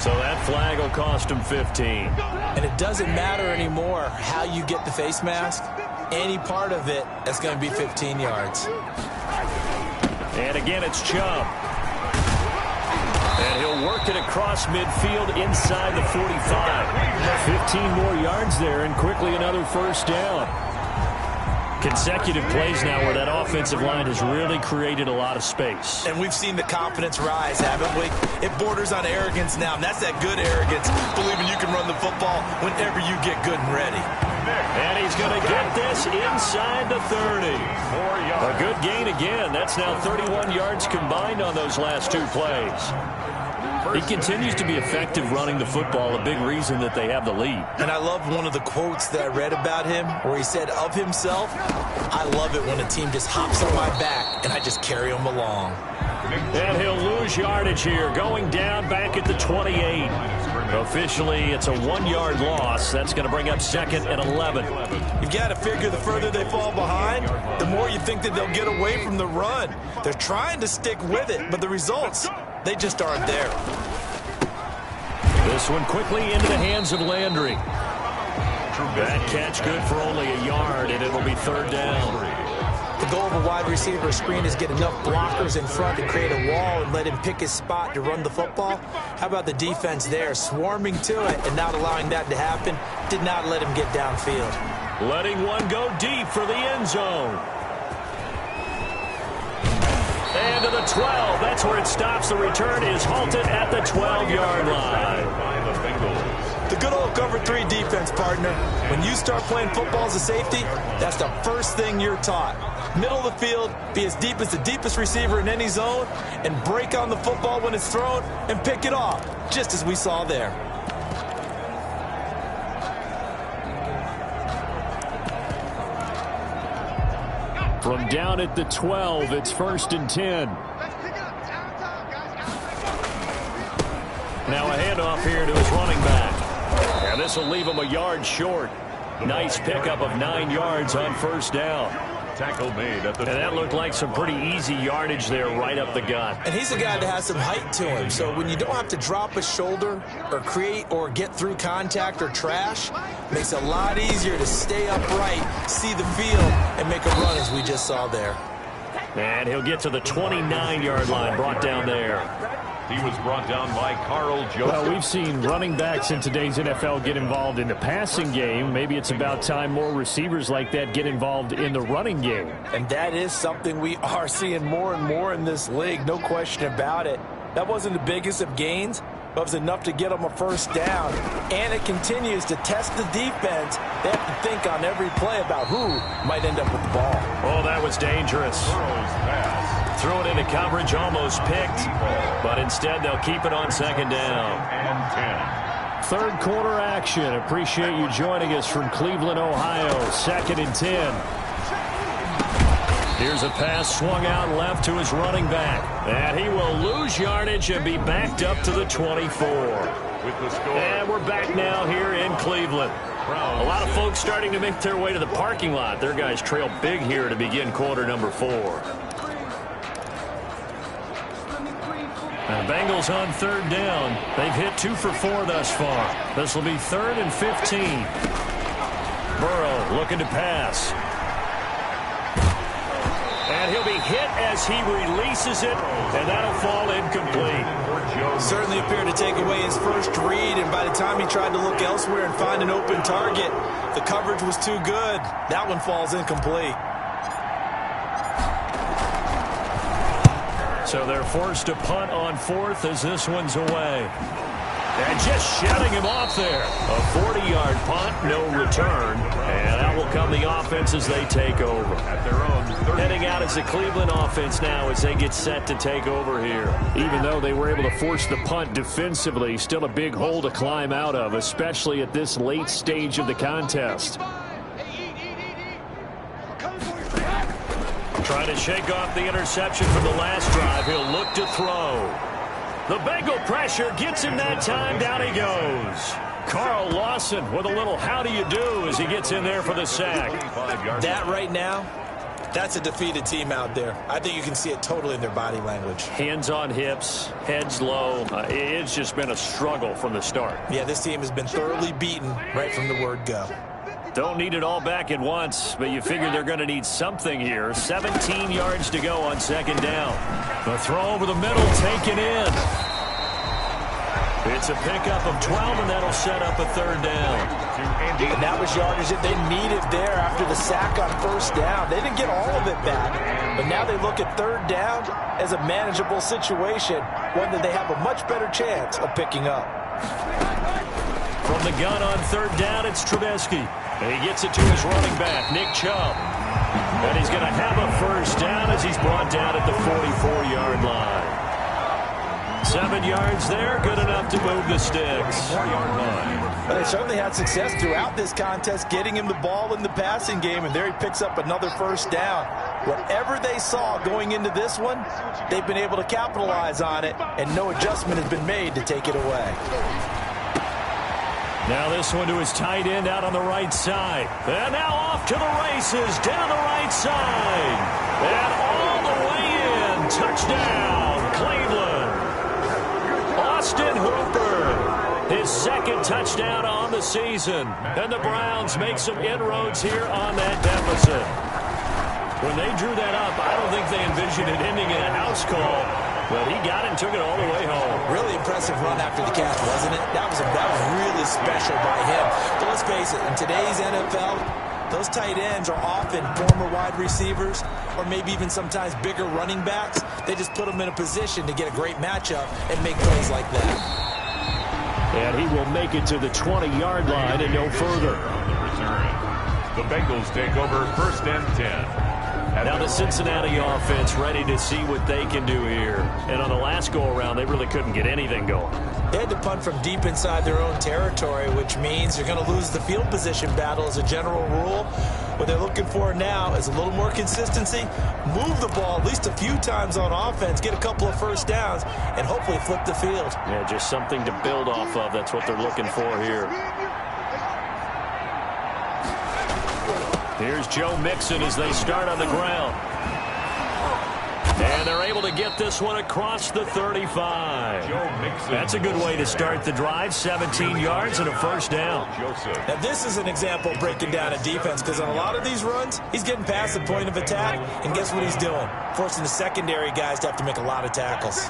So that flag will cost him 15. And it doesn't matter anymore how you get the face mask. Any part of it, that's going to be 15 yards. And again, it's Chubb. And he'll work it across midfield inside the 45. 15 more yards there, and quickly another first down. Consecutive plays now where that offensive line has really created a lot of space. And we've seen the confidence rise, haven't we? It borders on arrogance now, and that's that good arrogance, believing you can run the football whenever you get good and ready. And he's going to get this inside the 30. A good gain again. That's now 31 yards combined on those last 2 plays. He continues to be effective running the football, a big reason that they have the lead. And I love one of the quotes that I read about him where he said of himself, I love it when a team just hops on my back and I just carry them along. And he'll lose yardage here, going down back at the 28. Officially, it's a 1-yard loss. That's going to bring up 2nd and 11. You've got to figure the further they fall behind, the more you think that they'll get away from the run. They're trying to stick with it, but the results, they just aren't there. This one quickly into the hands of Landry. That catch good for only a yard, and it'll be 3rd down. The goal of a wide receiver screen is get enough blockers in front to create a wall and let him pick his spot to run the football. How about the defense there, swarming to it and not allowing that to happen? Did not let him get downfield. Letting one go deep for the end zone. And to the 12. That's where it stops. The return is halted at the 12-yard line. The good old cover 3 defense, partner. When you start playing football as a safety, that's the first thing you're taught. Middle of the field, be as deep as the deepest receiver in any zone, and break on the football when it's thrown and pick it off, just as we saw there. From down at the 12, it's 1st and 10. Now a handoff here to his running back. And this will leave him a yard short. Nice pickup of 9 yards on 1st down. Tackle made at the and that looked like some pretty easy yardage there right up the gut. And he's a guy that has some height to him, so when you don't have to drop a shoulder or create or get through contact or trash, makes it a lot easier to stay upright, see the field, and make a run as we just saw there. And he'll get to the 29-yard line, brought down there. He was brought down by Carl Joseph. Well, we've seen running backs in today's NFL get involved in the passing game. Maybe it's about time more receivers like that get involved in the running game. And that is something we are seeing more and more in this league, no question about it. That wasn't the biggest of gains, but it was enough to get them a first down. And it continues to test the defense. They have to think on every play about who might end up with the ball. Oh, that was dangerous. Burrow's pass. Threw it into coverage, almost picked, but instead they'll keep it on second down. Third quarter action. Appreciate you joining us from Cleveland, Ohio. 2nd and 10. Here's a pass swung out left to his running back. And he will lose yardage and be backed up to the 24. And we're back now here in Cleveland. A lot of folks starting to make their way to the parking lot. Their guys trail big here to begin quarter number 4. And Bengals on third down. They've hit 2 for 4 thus far. This will be 3rd and 15. Burrow looking to pass. And he'll be hit as he releases it, and that'll fall incomplete. Certainly appeared to take away his first read, and by the time he tried to look elsewhere and find an open target, the coverage was too good. That one falls incomplete. So they're forced to punt on 4th as this one's away. And just shutting him off there. A 40-yard punt, no return. And out will come the offense as they take over. At their own 30. Heading out as the Cleveland offense now as they get set to take over here. Even though they were able to force the punt defensively, still a big hole to climb out of, especially at this late stage of the contest. Trying to shake off the interception from the last drive. He'll look to throw. The Bengal pressure gets him that time. Down he goes. Carl Lawson with a little how do you do as he gets in there for the sack. That right now, that's a defeated team out there. I think you can see it totally in their body language. Hands on hips, heads low. It's just been a struggle from the start. Yeah, this team has been thoroughly beaten right from the word go. Don't need it all back at once, but you figure they're going to need something here. 17 yards to go on second down. The throw over the middle taken in. It's a pickup of 12, and that'll set up a third down. And that was yardage that they needed there after the sack on first down. They didn't get all of it back, but now they look at third down as a manageable situation, one that they have a much better chance of picking up. From the gun on third down, it's Trubisky. And he gets it to his running back, Nick Chubb. And he's going to have a first down as he's brought down at the 44-yard line. 7 yards there, good enough to move the sticks. 4-yard line. But they certainly had success throughout this contest, getting him the ball in the passing game, and there he picks up another first down. Whatever they saw going into this one, they've been able to capitalize on it, and no adjustment has been made to take it away. Now this one to his tight end out on the right side. And now off to the races down the right side. And all the way in. Touchdown, Cleveland. Austin Hooper. His second touchdown on the season. And the Browns make some inroads here on that deficit. When they drew that up, I don't think they envisioned it ending in a house call. But he got it and took it all the way home. Really impressive run after the catch, wasn't it? That was really special by him. But let's face it, in today's NFL, those tight ends are often former wide receivers or maybe even sometimes bigger running backs. They just put them in a position to get a great matchup and make plays like that. And he will make it to the 20-yard line and no further. The Bengals take over 1st and 10. Now the Cincinnati offense ready to see what they can do here. And on the last go-around, they really couldn't get anything going. They had to punt from deep inside their own territory, which means they're going to lose the field position battle as a general rule. What they're looking for now is a little more consistency, move the ball at least a few times on offense, get a couple of first downs, and hopefully flip the field. Yeah, just something to build off of. That's what they're looking for here. Here's Joe Mixon as they start on the ground. And they're able to get this one across the 35. That's a good way to start the drive. 17 yards and a first down. Now this is an example of breaking down a defense, because on a lot of these runs, he's getting past the point of attack, and guess what he's doing? Forcing the secondary guys to have to make a lot of tackles.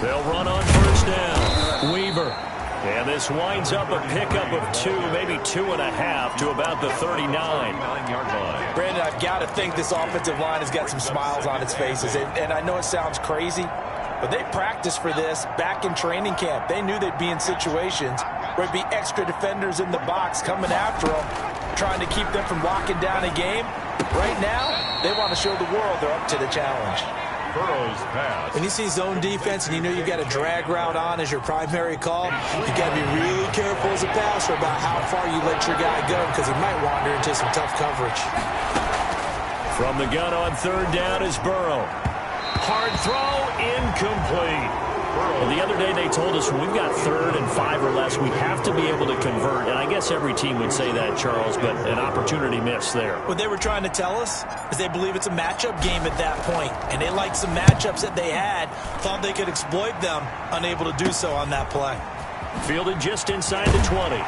They'll run on first down. Weaver. And this winds up a pickup of 2, maybe 2.5 to about the 39-yard line. Brandon, I've got to think this offensive line has got some smiles on its faces. And I know it sounds crazy, But they practiced for this back in training camp. They knew they'd be in situations where it'd be extra defenders in the box coming after them, trying to keep them from locking down a game. Right now, they want to show the world they're up to the challenge. Burrow's pass. When you see zone defense and you know you've got a drag route on as your primary call, you got to be really careful as a passer about how far you let your guy go because he might wander into some tough coverage. From the gun on third down is Burrow. Hard throw, incomplete. Well, the other day they told us when we've got 3rd and 5 or less, we have to be able to convert. And I guess every team would say that, Charles, but an opportunity missed there. What they were trying to tell us is they believe it's a matchup game at that point. And they liked some matchups that they had, thought they could exploit them, unable to do so on that play. Fielded just inside the 20.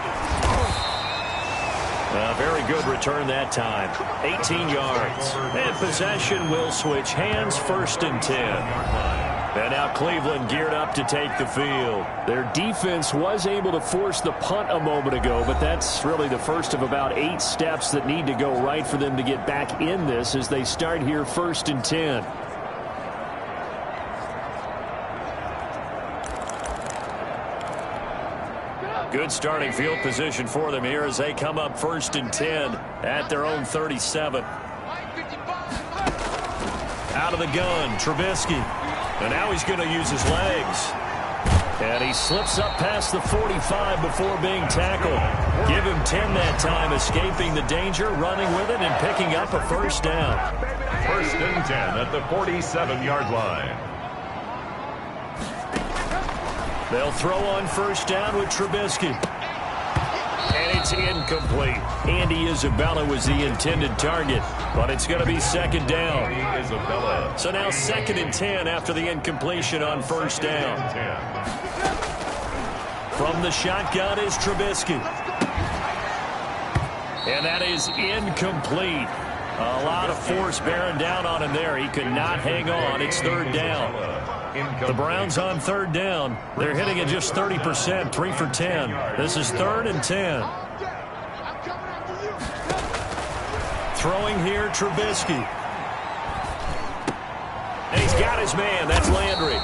A very good return that time. 18 yards. And possession will switch hands, 1st and 10. And now Cleveland geared up to take the field. Their defense was able to force the punt a moment ago, but that's really the first of about 8 steps that need to go right for them to get back in this as they start here 1st and 10. Good starting field position for them here as they come up 1st and 10 at their own 37. Out of the gun, Trubisky. And now he's going to use his legs. And he slips up past the 45 before being tackled. Give him 10 that time, escaping the danger, running with it, and picking up a 1st down. 1st and 10 at the 47-yard line. They'll throw on 1st down with Trubisky. And it's incomplete. Andy Isabella was the intended target, but it's going to be 2nd down. Isabella. So now 2nd and 10 after the incompletion on 1st down. From the shotgun is Trubisky. And that is incomplete. A lot of force bearing down on him there. He could not hang on. It's 3rd down. The Browns on 3rd down. They're hitting at just 30%, 3 for 10. This is 3rd and 10. Throwing here, Trubisky. And he's got his man. That's Landry.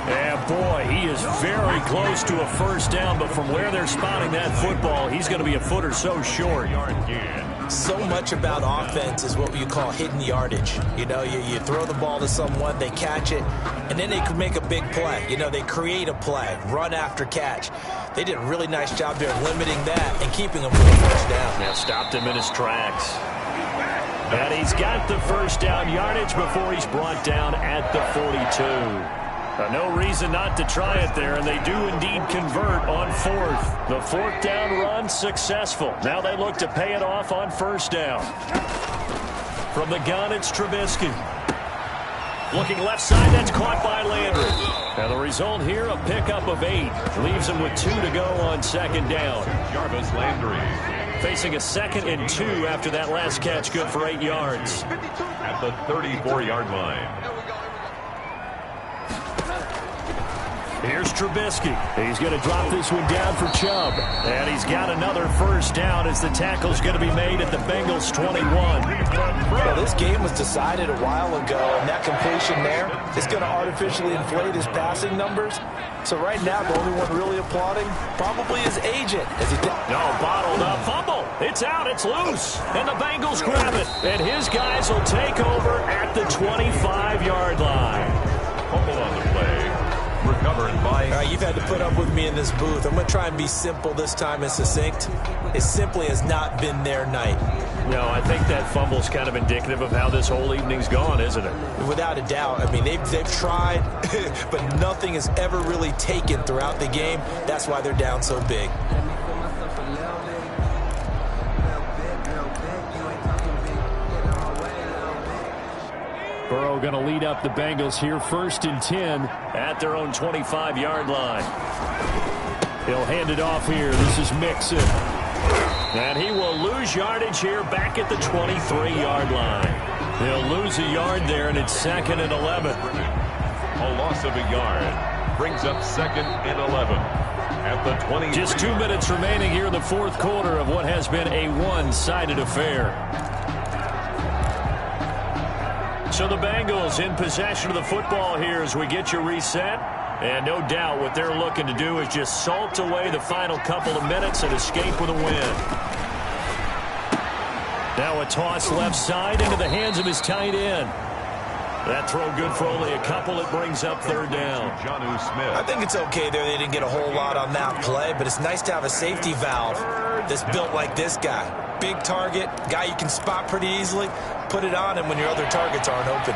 And boy, he is very close to a 1st down, but from where they're spotting that football, he's going to be a foot or so short. So much about offense is what you call hidden yardage. You know, you throw the ball to someone, they catch it, and then they can make a big play. You know, they create a play, run after catch. They did a really nice job there limiting that and keeping him with a 1st down. Now stopped him in his tracks. And he's got the 1st down yardage before he's brought down at the 42. No reason not to try it there, and they do indeed convert on 4th. The 4th down run successful. Now they look to pay it off on 1st down. From the gun, it's Trubisky. Looking left side, that's caught by Landry. Now the result here, a pickup of 8. Leaves him with 2 to go on 2nd down. Jarvis Landry. Facing a 2nd and 2 after that last catch, good for 8 yards. At the 34-yard line. Here's Trubisky. He's going to drop this one down for Chubb. And he's got another 1st down as the tackle's going to be made at the Bengals 21. Well, this game was decided a while ago, and that completion there is going to artificially inflate his passing numbers. So right now, the only one really applauding probably his agent. Bottled up. Fumble. It's out. It's loose. And the Bengals grab it. And his guys will take over at the 25-yard line. Fumble on the play. Recovered by... All right, you've had to put up with me in this booth. I'm going to try and be simple this time and succinct. It simply has not been their night. No, I think that fumble's kind of indicative of how this whole evening's gone, isn't it? Without a doubt. I mean, they've tried, but nothing has ever really taken throughout the game. That's why they're down so big. Burrow going to lead up the Bengals here 1st and 10 at their own 25-yard line. He'll hand it off here. This is Mixon. And he will lose yardage here back at the 23-yard line. He'll lose a yard there, and it's 2nd and 11. A loss of a yard brings up 2nd and 11 at the 20. Just 2 minutes remaining here in the 4th quarter of what has been a one-sided affair. So the Bengals in possession of the football here as we get you reset. And no doubt what they're looking to do is just salt away the final couple of minutes and escape with a win. Now a toss left side into the hands of his tight end. That throw good for only a couple. It brings up third down. I think it's okay there. They didn't get a whole lot on that play, but it's nice to have a safety valve that's built like this guy. Big target, guy you can spot pretty easily. Put it on him when your other targets aren't open.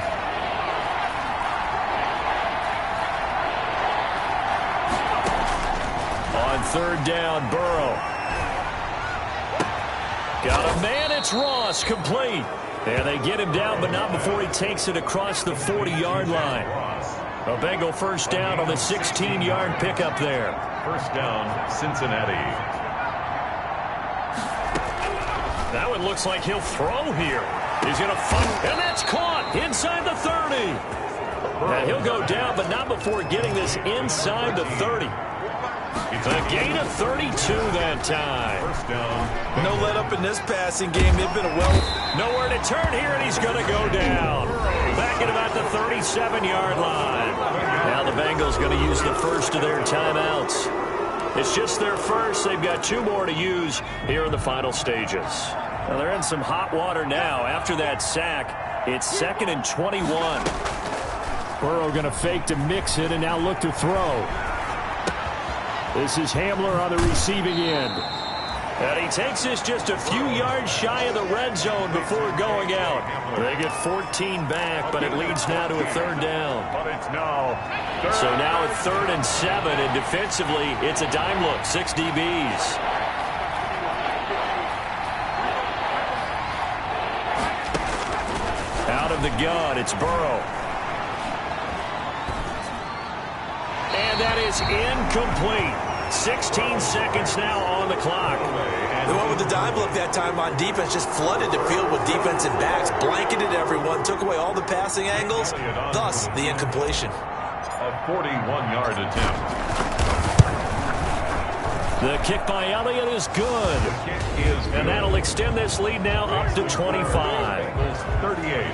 On third down, Burrow. Got a man, it's Ross, complete. And they get him down, but not before he takes it across the 40-yard line. A Bengal first down on the 16-yard pickup there. First down, Cincinnati. Now it looks like he'll throw here. He's going to fight, and that's caught inside the 30. Now he'll go down, but not before getting this inside the 30. A gain of 32 that time. First down. No let up in this passing game. They've been Nowhere to turn here, and he's going to go down. Back at about the 37-yard line. Now the Bengals going to use the first of their timeouts. It's just their first. They've got 2 more to use here in the final stages. Now they're in some hot water now. After that sack, it's 2nd and 21. Burrow going to fake to mix it and now look to throw. This is Hamler on the receiving end. And he takes this just a few yards shy of the red zone before going out. They get 14 back, but it leads now to a third down. So now it's 3rd and 7, and defensively, it's a dime look, 6 DBs. Out of the gun, it's Burrow. And that is incomplete. 16 seconds now on the clock. They went with the dive look that time on defense, just flooded the field with defensive backs, blanketed everyone, took away all the passing angles, thus the incompletion. A 41-yard attempt. The kick by Elliott is good. And that'll extend this lead now up to 25. 38.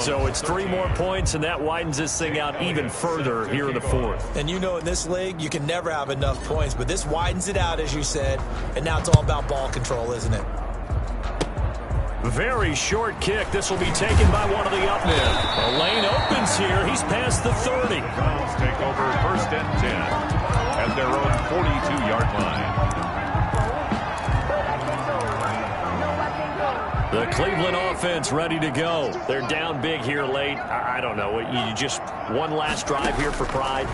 So it's 3 more points, and that widens this thing out even further here in the 4th. And you know in this league, you can never have enough points, but this widens it out, as you said, and now it's all about ball control, isn't it? Very short kick. This will be taken by one of the up men. A lane opens here. He's past the 30. Bengals take over 1st and 10 at their own 42-yard line. The Cleveland offense ready to go. They're down big here late. I don't know. You just one last drive here for pride?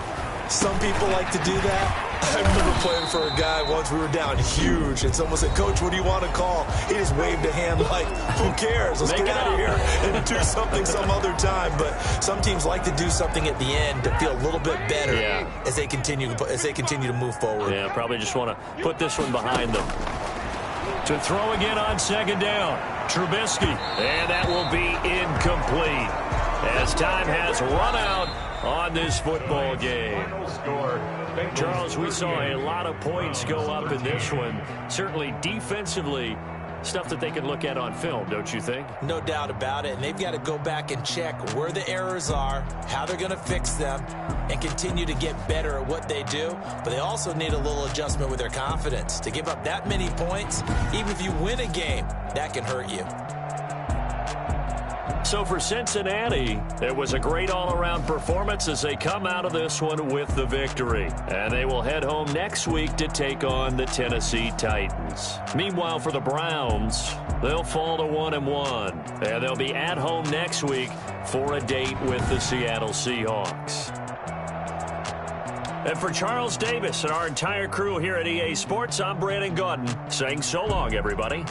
Some people like to do that. I remember playing for a guy once. We were down huge, and someone said, "Coach, what do you want to call?" He just waved a hand like, "Who cares? Let's get out of here and do something some other time." But some teams like to do something at the end to feel a little bit better as they continue to move forward. Yeah, probably just want to put this one behind them. To throw again on 2nd down. Trubisky, and that will be incomplete as time has run out on this football game. Charles, we saw a lot of points go up in this one. Certainly defensively, stuff that they can look at on film, don't you think? No doubt about it, and they've got to go back and check where the errors are, how they're going to fix them, and continue to get better at what they do. But they also need a little adjustment with their confidence. To give up that many points, even if you win a game, that can hurt you. So for Cincinnati, it was a great all-around performance as they come out of this one with the victory. And they will head home next week to take on the Tennessee Titans. Meanwhile, for the Browns, they'll fall to 1-1. And they'll be at home next week for a date with the Seattle Seahawks. And for Charles Davis and our entire crew here at EA Sports, I'm Brandon Gaudin saying so long, everybody.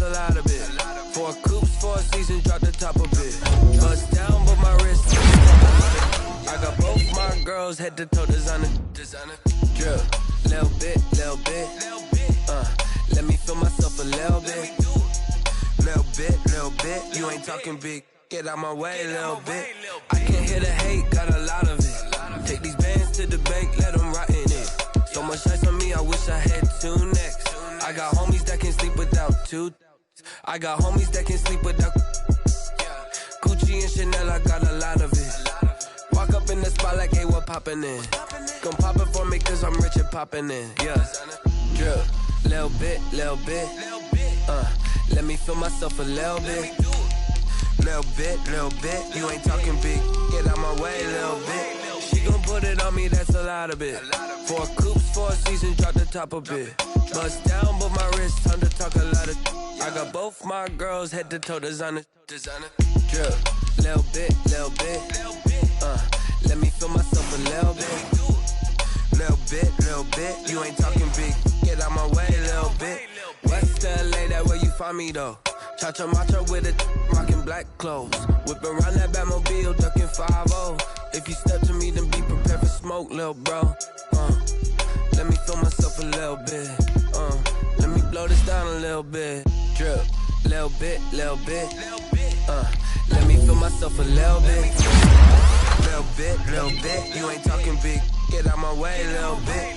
a lot of it. 4 coops, 4 seasons, drop the top of it. Bust down, but my wrist. I got both my girls head to toe designer. Drip, little bit. Let me feel myself a little bit. Little bit. You ain't talking big. Get out my way a little bit. I can't hear the hate, got a lot of it. Take these bands to the bank, let them rot in it. So much ice on me, I wish I had 2 necks. I got homies that can sleep without 2. I got homies that can sleep without Gucci and Chanel, I got a lot of it. Walk up in the spot like, hey, what poppin' in? Come pop it for me, cause I'm rich and poppin' in. Yeah, drip, little bit. Let me feel myself a little bit. Little bit. You ain't talking big. Get out my way a little bit. She gon' put it on me, that's a lot of it. 4 coops, 4 seasons, drop the top of it. Bust down, but my wrist, time to talk a lot of. I got both my girls head to toe designer. Drip, little bit. Let me feel myself a little bit. Little bit. You ain't talking big. Get out my way a little bit. West LA, that where you find me though. Cha-cha matcha with it, rockin' black clothes. Whippin' around that Batmobile, duckin' 5-0. If you step to me, then be prepared for smoke, lil' bro. Let me feel myself a little bit. Let me blow this down a little bit. Drip, little bit. Let me feel myself a little bit. Little bit. You ain't talking big. Get out my way a little bit.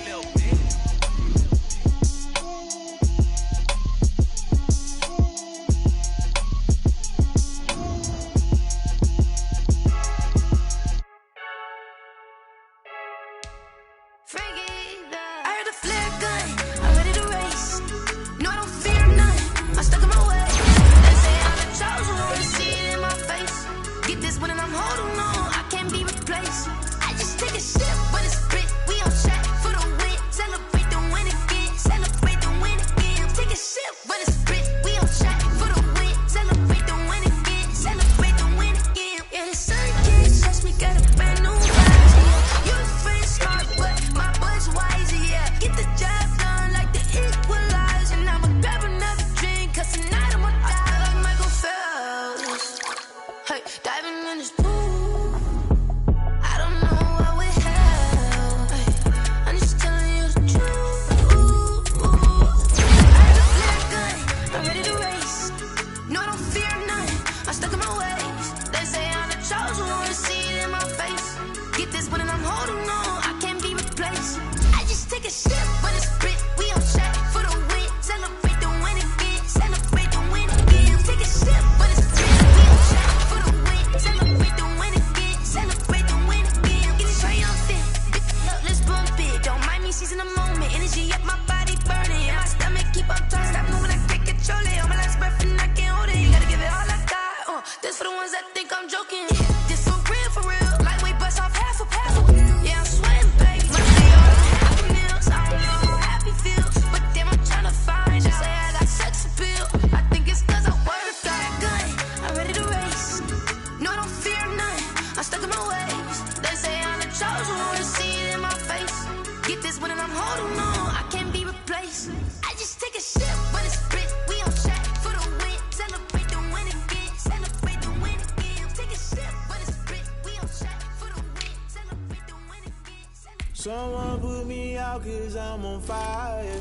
Someone put me out cause I'm on fire.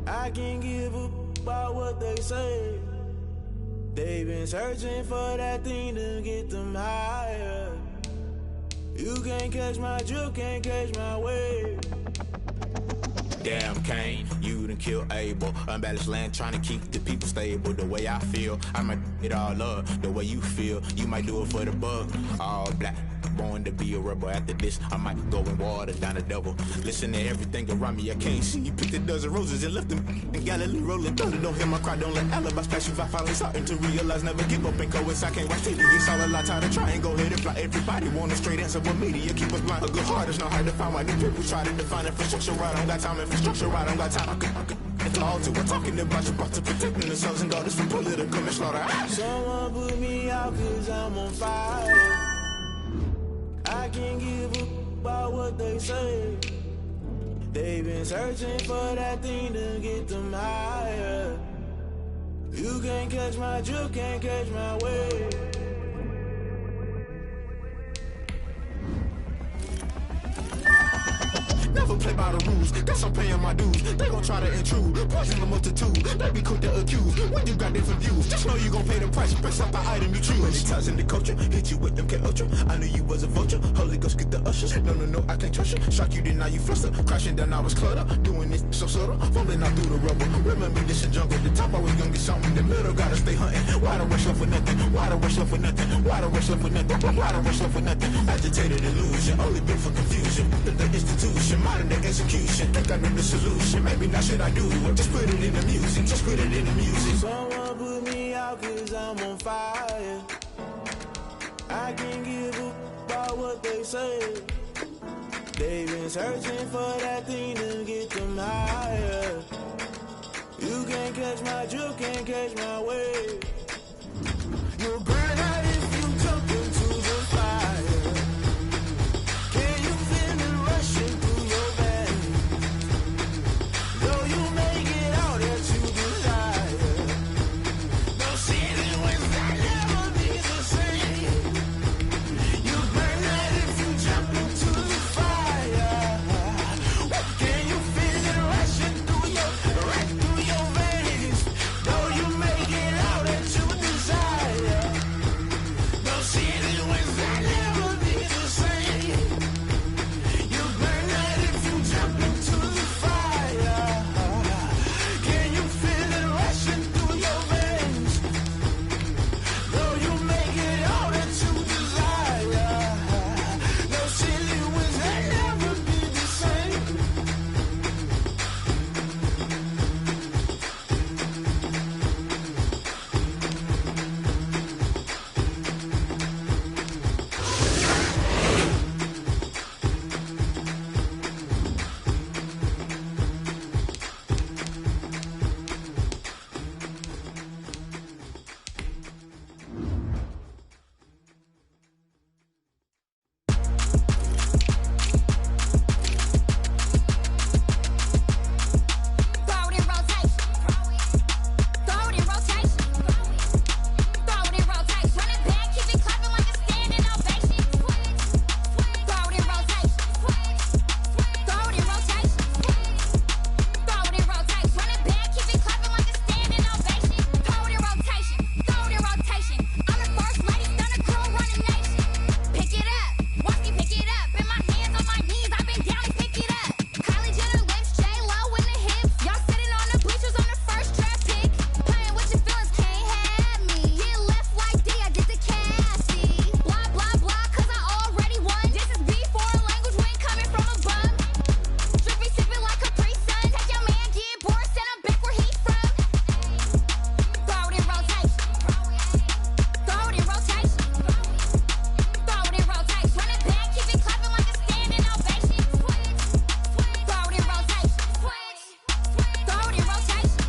I can't give a about what they say. They've been searching for that thing to get them higher. You can't catch my drift, can't catch my wave. Damn Kane, you done killed Abel. Unbalanced land, trying to keep the people stable. The way I feel, I might it all up. The way you feel, you might do it for the bug. All black, born to be a rebel. After this, I might go and water down the double. Listen to everything around me, I can't see. You picked a dozen roses and left them in Galilee rolling thunder. Don't hear my cry, don't let alibis pass you. I finally starting to realize, never give up and coincide. I can't watch TV, it's all a lot. Tired of trying, go ahead and fly. Everybody want a straight answer, but media keep us blind. A good heart is not hard to find. Why these people try to define infrastructure right? I don't got time, infrastructure right, I don't got time. It's all to we're talking about you, about to protecting the sons and daughters from political manslaughter. Someone put me out cause I'm on fire. I can't give a about what they say. They've been searching for that thing to get them higher. You can't catch my drift, can't catch my wave. Never play by the rules, guess I'm paying my dues. They gon' try to intrude, poison the multitude. They be quick to accuse, when you got different views. Just know you gon' pay the price, press up the item you choose. Many times in the culture, hit you with them K-Ultra. I knew you was a vulture, Holy Ghost get the ushers. No, I can't trust you. Shock you, then now you fluster. Crashing down, I was cluttered. Doing this so subtle, fumbling out through the rubble. Remember this in jungle, the top always gonna get something. In the middle, gotta stay hunting. Why the rush up for nothing? Why the rush up for nothing? Why the rush up for nothing? Why the rush up for nothing? Agitated illusion, only built for confusion. The institution, modern day execution. Think I know the solution. Maybe not should I do it? Just put it in the music. Just put it in the music. Someone put me out 'cause I'm on fire. I can't give up about what they say. They've been searching for that thing to get them higher. You can't catch my drift, can't catch my wave. You'll burn out if you jump into the fire. Can you feel it rushing through your veins? Though you make it out that you desire. No ceiling wins, that never be the same. You burn out if you jump into the fire. Can you feel it rushing through your veins? Though you make it out that you desire. No ceiling wins, that never be the same. You burn out if you jump into the fire. Can you feel it rushing through your veins? Though you make it all that you desire. No ceiling wins, that never be the same. Throw it in rotation. Throw it in rotation. Throw it in rotation. Run it back, keep it clapping like a standing ovation. Throw it in rotation. Throw it in rotation. Throw it in rotation. Run it back, keep it clapping like a standing ovation. Throw it in rotation. Throw it in rotation. I'm the first lady, done a crew running nation. Pick it up, watch me pick it up. In my hands, on my knees, I've been down and pick it up. Kylie Jenner lips, J-Lo in the hips. Y'all sitting on the bleachers on the first draft pick. Playing with your feelings, can't have me. Get left like D, I did the Cassie. Blah, blah, blah, 'cause I already won. This is B4 language, we ain't coming from a bum. Drippy, sipping like Capri Sun. Take your man, get bored, send him back where he from. Throw it in rotation. Throw it in rotation. Throw it in rotation. Run it back, keep it clapping like a standing ovation. Throw it in rotation. Throw it in rotation.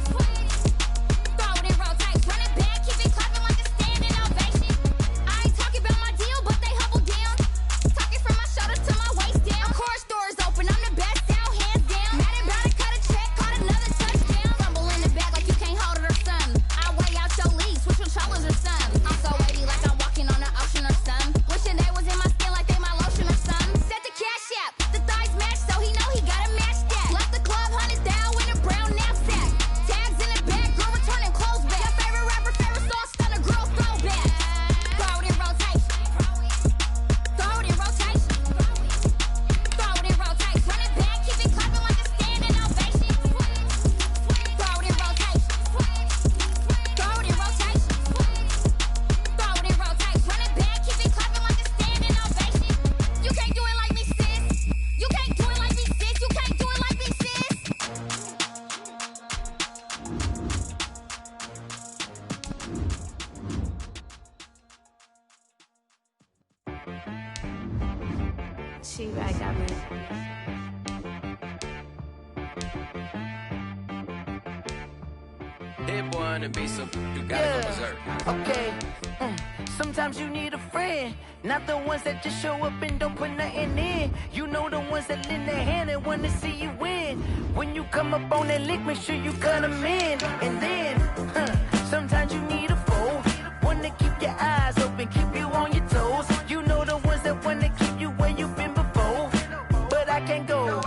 Throw it in rotation. Run it back, keep it clapping like a standing ovation. I ain't talking about my deal, but they humble down. Talking from my shoulder to my waist down. Course doors open, I'm the best out, hands down. Mad about it, cut a check, caught another touchdown. Fumble in the bag like you can't hold it or something. I weigh out your league, switch controllers or something. I'm so wavy like I'm walking on the ocean or something. Wishing they was in my skin like they my lotion or something. Set the cash app, the thighs match, so he know he gotta match that. Left the club, 100,000 with a brown knapsack. Tags in the bag, girl returning clothes back. Your favorite rapper, favorite song, stunner, girl throwback. Throw it in rotation. Throw it in rotation. Throw it in rotation. Run it back, keep it clapping like a standing ovation. Throw it in rotation. Throw it in rotation. Throw it in rotation. Run it back, keep it clapping like a standing ovation. You can't do it like me, sis. You can't do it like me, sis. You can't do it like me, sis. She right, got me. Hit one and be some, you gotta go berserk. Okay. Sometimes you need a friend, not the ones that just show up and don't put nothing in. You know the ones that lend their hand and wanna see you win. When you come up on that lick, make sure you cut them in. And then, sometimes you need a foe, one to keep your eyes open, keep you on your toes. You know the ones that wanna keep you where you've been before. But I can't go,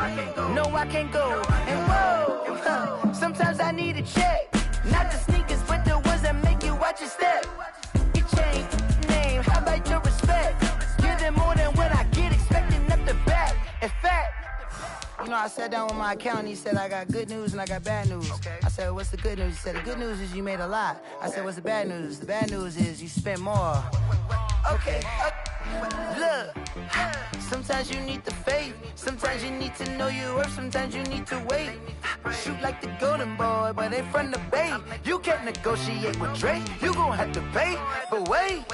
no I can't go. And whoa, sometimes I need a check, not the sneakers but the ones that make you watch your step. Name, how about your respect? Give them more than what I get, expecting up the back. In fact, you know, I sat down with my accountant, he said, I got good news and I got bad news. Okay. I said, what's the good news? He said, the good news is you made a lot. I said, what's the bad news? The bad news is you spent more. Okay, look, sometimes you need the faith, sometimes you need to know your worth, sometimes you need to wait. Shoot like the golden boy, but they from the bay. You can't negotiate with Drake, you gon' have to pay. But wait,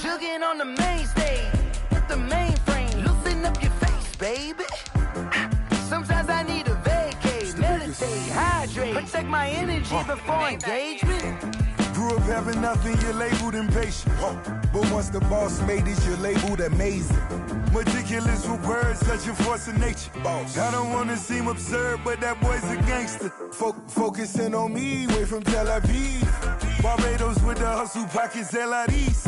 jugging on the main stage, with the mainframe, loosen up your face, baby. Sometimes I need a vacate, meditate, hydrate, protect my energy before engagement. Grew up having nothing, you're labeled impatient. But once the boss made it, you're labeled amazing. Meticulous with words, such a force of nature. I don't wanna seem absurd, but that boy's a gangster. Focusing on me, way from Tel Aviv. Barbados with the hustle pockets, LIDs.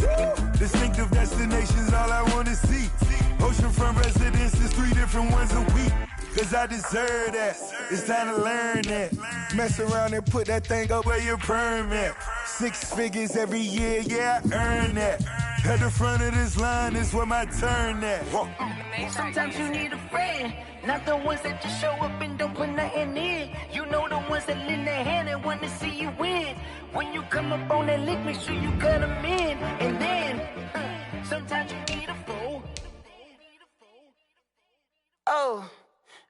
Distinctive destinations, all I wanna see. Oceanfront residences, 3 different ones a week. Cause I deserve that, it's time to learn that. Mess around and put that thing up where your permit. 6 figures every year, yeah, I earn that. At the front of this line is where my turn at. Sometimes you need a friend, not the ones that just show up and don't put nothing in. You know the ones that lend their hand and want to see you win. When you come up on that lick, make sure you cut them in. And then, sometimes you need a foe. Oh.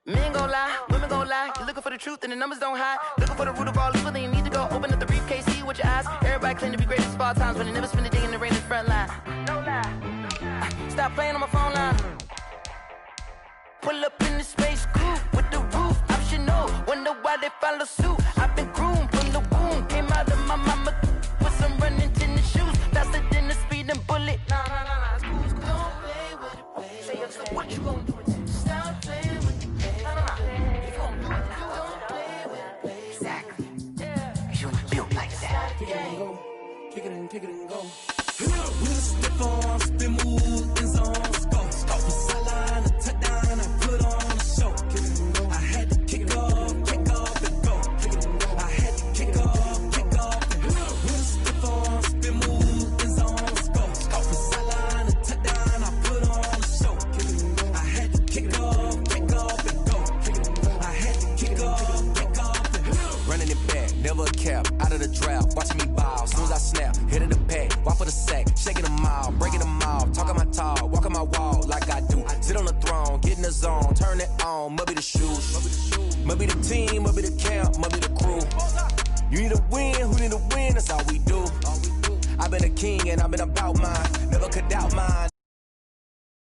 Men gon' lie, women gon' lie. You're looking for the truth and the numbers don't hide. Looking for the root of all evil, then you need to go open up the briefcase, see with your eyes. Everybody claim to be great at all times, but they never spend a day in the rain in the front line. No lie. Stop playing on my phone line. Pull up in the space coupe with the roof optional. Wonder why they follow suit. I've been groomed from the womb. Came out of my mama with some running tennis shoes. Faster than the speeding bullet. Nah. Don't play with it, baby. Say, so what you gon' do? Stop playing with it. Kick it and go. We'll step on, spin move, and zone, go. From sideline to touchdown, I put on a show. I had to kick off, and go. I had to kick off, and go. We'll step on, spin move, and zone, go. From sideline to touchdown, I put on a show. I had to kick off, and go. I had to kick off, and go. Running it back, never a cap, out of the drought, watching me ball. Soon as I snap, hit in the pack, walk for the sack, shaking them all, breaking them off, talking my talk, walking my wall like I do. Sit on the throne, get in the zone, turn it on, must be the shoes, must be the team, must be the camp, must be the crew. You need a win, who need a win, that's all we do. I've been a king and I've been about mine, never could doubt mine.